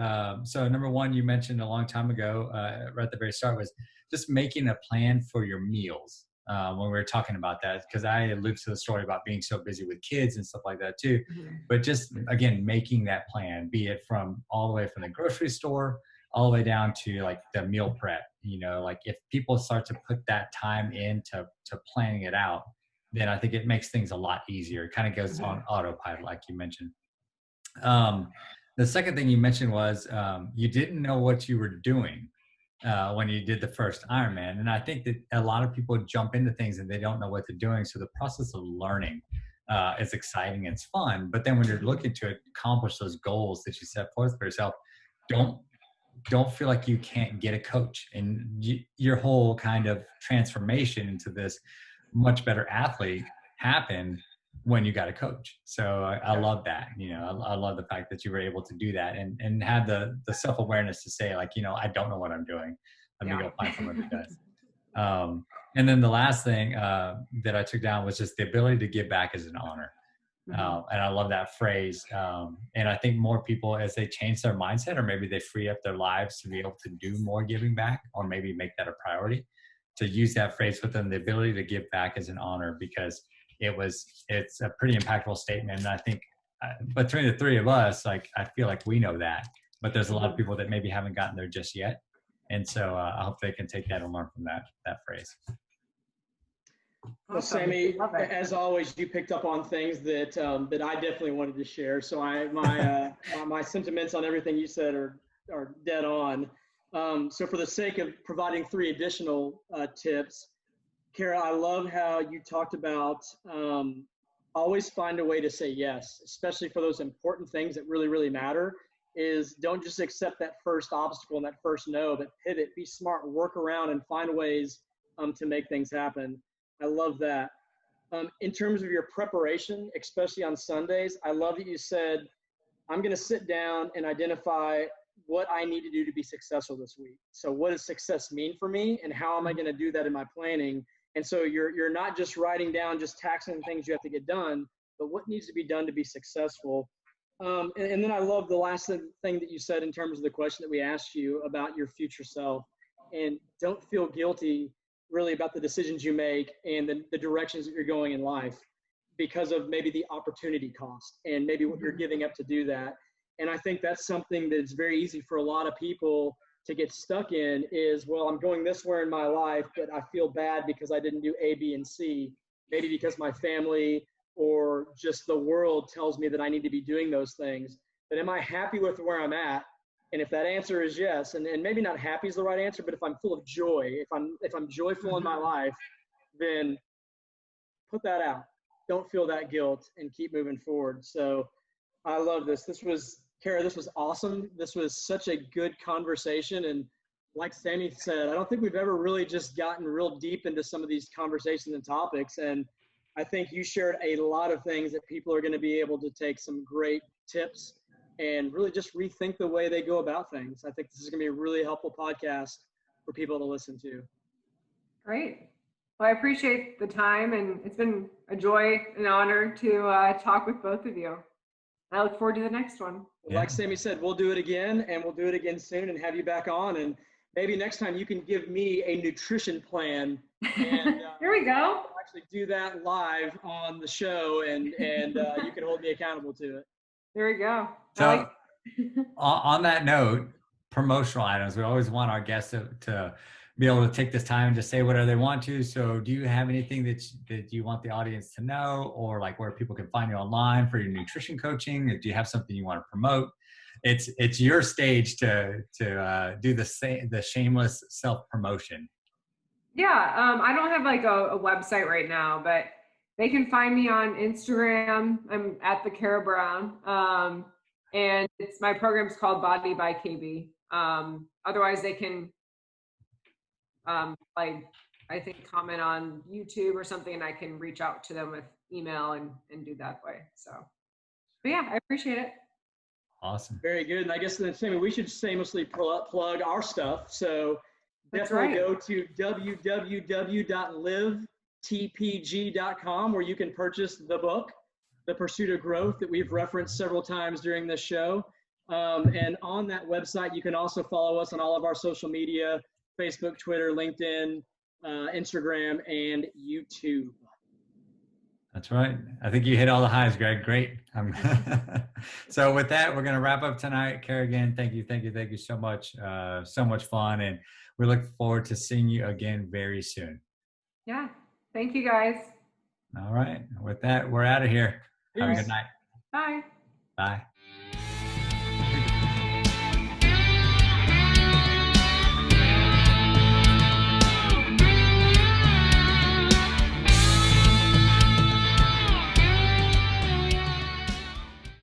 Speaker 1: So number one, you mentioned a long time ago, right at the very start, was just making a plan for your meals. When we were talking about that, because I alluded to the story about being so busy with kids and stuff like that too. Mm-hmm. But just, again, making that plan, be it from all the way from the grocery store all the way down to like the meal prep. Like if people start to put that time into planning it out, then I think it makes things a lot easier. It kind of goes on autopilot, like you mentioned. The second thing you mentioned was you didn't know what you were doing when you did the first Ironman. And I think that a lot of people jump into things and they don't know what they're doing. So the process of learning is exciting and it's fun. But then when you're looking to accomplish those goals that you set forth for yourself, don't feel like you can't get a coach. And your whole kind of transformation into this much better athlete happen when you got a coach. So I love that. I love the fact that you were able to do that and have the self-awareness to say, like, I don't know what I'm doing. Let me go find someone who does. And then the last thing that I took down was just the ability to give back as an honor. And I love that phrase. And I think more people, as they change their mindset, or maybe they free up their lives to be able to do more giving back, or maybe make that a priority, to use that phrase with them, the ability to give back as an honor, because it's a pretty impactful statement. And I think between the three of us, like, I feel like we know that, but there's a lot of people that maybe haven't gotten there just yet. And so I hope they can take that and learn from that phrase.
Speaker 2: Well, Sammy, as always, you picked up on things that I definitely wanted to share. So my sentiments on everything you said are dead on. So for the sake of providing 3 additional tips, Kara, I love how you talked about always find a way to say yes, especially for those important things that really, really matter. Is don't just accept that first obstacle and that first no, but pivot, be smart, work around, and find ways to make things happen. I love that. In terms of your preparation, especially on Sundays, I love that you said, I'm going to sit down and identify what I need to do to be successful this week. So what does success mean for me, and how am I going to do that in my planning? And so you're not just writing down, just taxing things you have to get done, but what needs to be done to be successful. And then I love the last thing that you said in terms of the question that we asked you about your future self. And don't feel guilty really about the decisions you make and the directions that you're going in life, because of maybe the opportunity cost and maybe what you're giving up to do that. And I think that's something that's very easy for a lot of people to get stuck in is, well, I'm going this way in my life, but I feel bad because I didn't do A, B, and C, maybe because my family or just the world tells me that I need to be doing those things. But am I happy with where I'm at? And if that answer is yes, and maybe not happy is the right answer, but if I'm full of joy, if I'm joyful in my life, then put that out. Don't feel that guilt and keep moving forward. So I love this. Kara, this was awesome. This was such a good conversation. And like Sammy said, I don't think we've ever really just gotten real deep into some of these conversations and topics. And I think you shared a lot of things that people are going to be able to take some great tips and really just rethink the way they go about things. I think this is going to be a really helpful podcast for people to listen to. Great.
Speaker 3: Well, I appreciate the time, and it's been a joy and honor to talk with both of you. I look forward to the next one.
Speaker 2: Yeah. Like Sammy said, we'll do it again, and we'll do it again soon and have you back on. And maybe next time you can give me a nutrition plan. And
Speaker 3: here we go.
Speaker 2: I'll actually do that live on the show, and you can hold me accountable to it.
Speaker 3: There we go.
Speaker 1: So on that note, promotional items, we always want our guests to be able to take this time and just say whatever they want to. So do you have anything that you want the audience to know, or like where people can find you online for your nutrition coaching? Do you have something you want to promote? It's your stage to do the shameless self-promotion.
Speaker 3: Yeah, I don't have like a website right now, but they can find me on Instagram. I'm at the Kara Brown. And my program's called Body by KB. Otherwise they can I think comment on YouTube or something, and I can reach out to them with email and do that way. So, but yeah, I appreciate it.
Speaker 1: Awesome.
Speaker 2: Very good. And I guess then, Sammy, we should shamelessly plug our stuff. So definitely go to www.livetpg.com, where you can purchase the book, The Pursuit of Growth, that we've referenced several times during this show. And on that website, you can also follow us on all of our social media: Facebook, Twitter, LinkedIn, Instagram, and YouTube.
Speaker 1: That's right. I think you hit all the highs, Greg. Great. So with that, we're going to wrap up tonight. Kara, again, thank you so much. So much fun. And we look forward to seeing you again very soon.
Speaker 3: Yeah. Thank you, guys.
Speaker 1: All right. With that, we're out of here.
Speaker 2: Peace.
Speaker 1: Have a good night.
Speaker 3: Bye.
Speaker 1: Bye.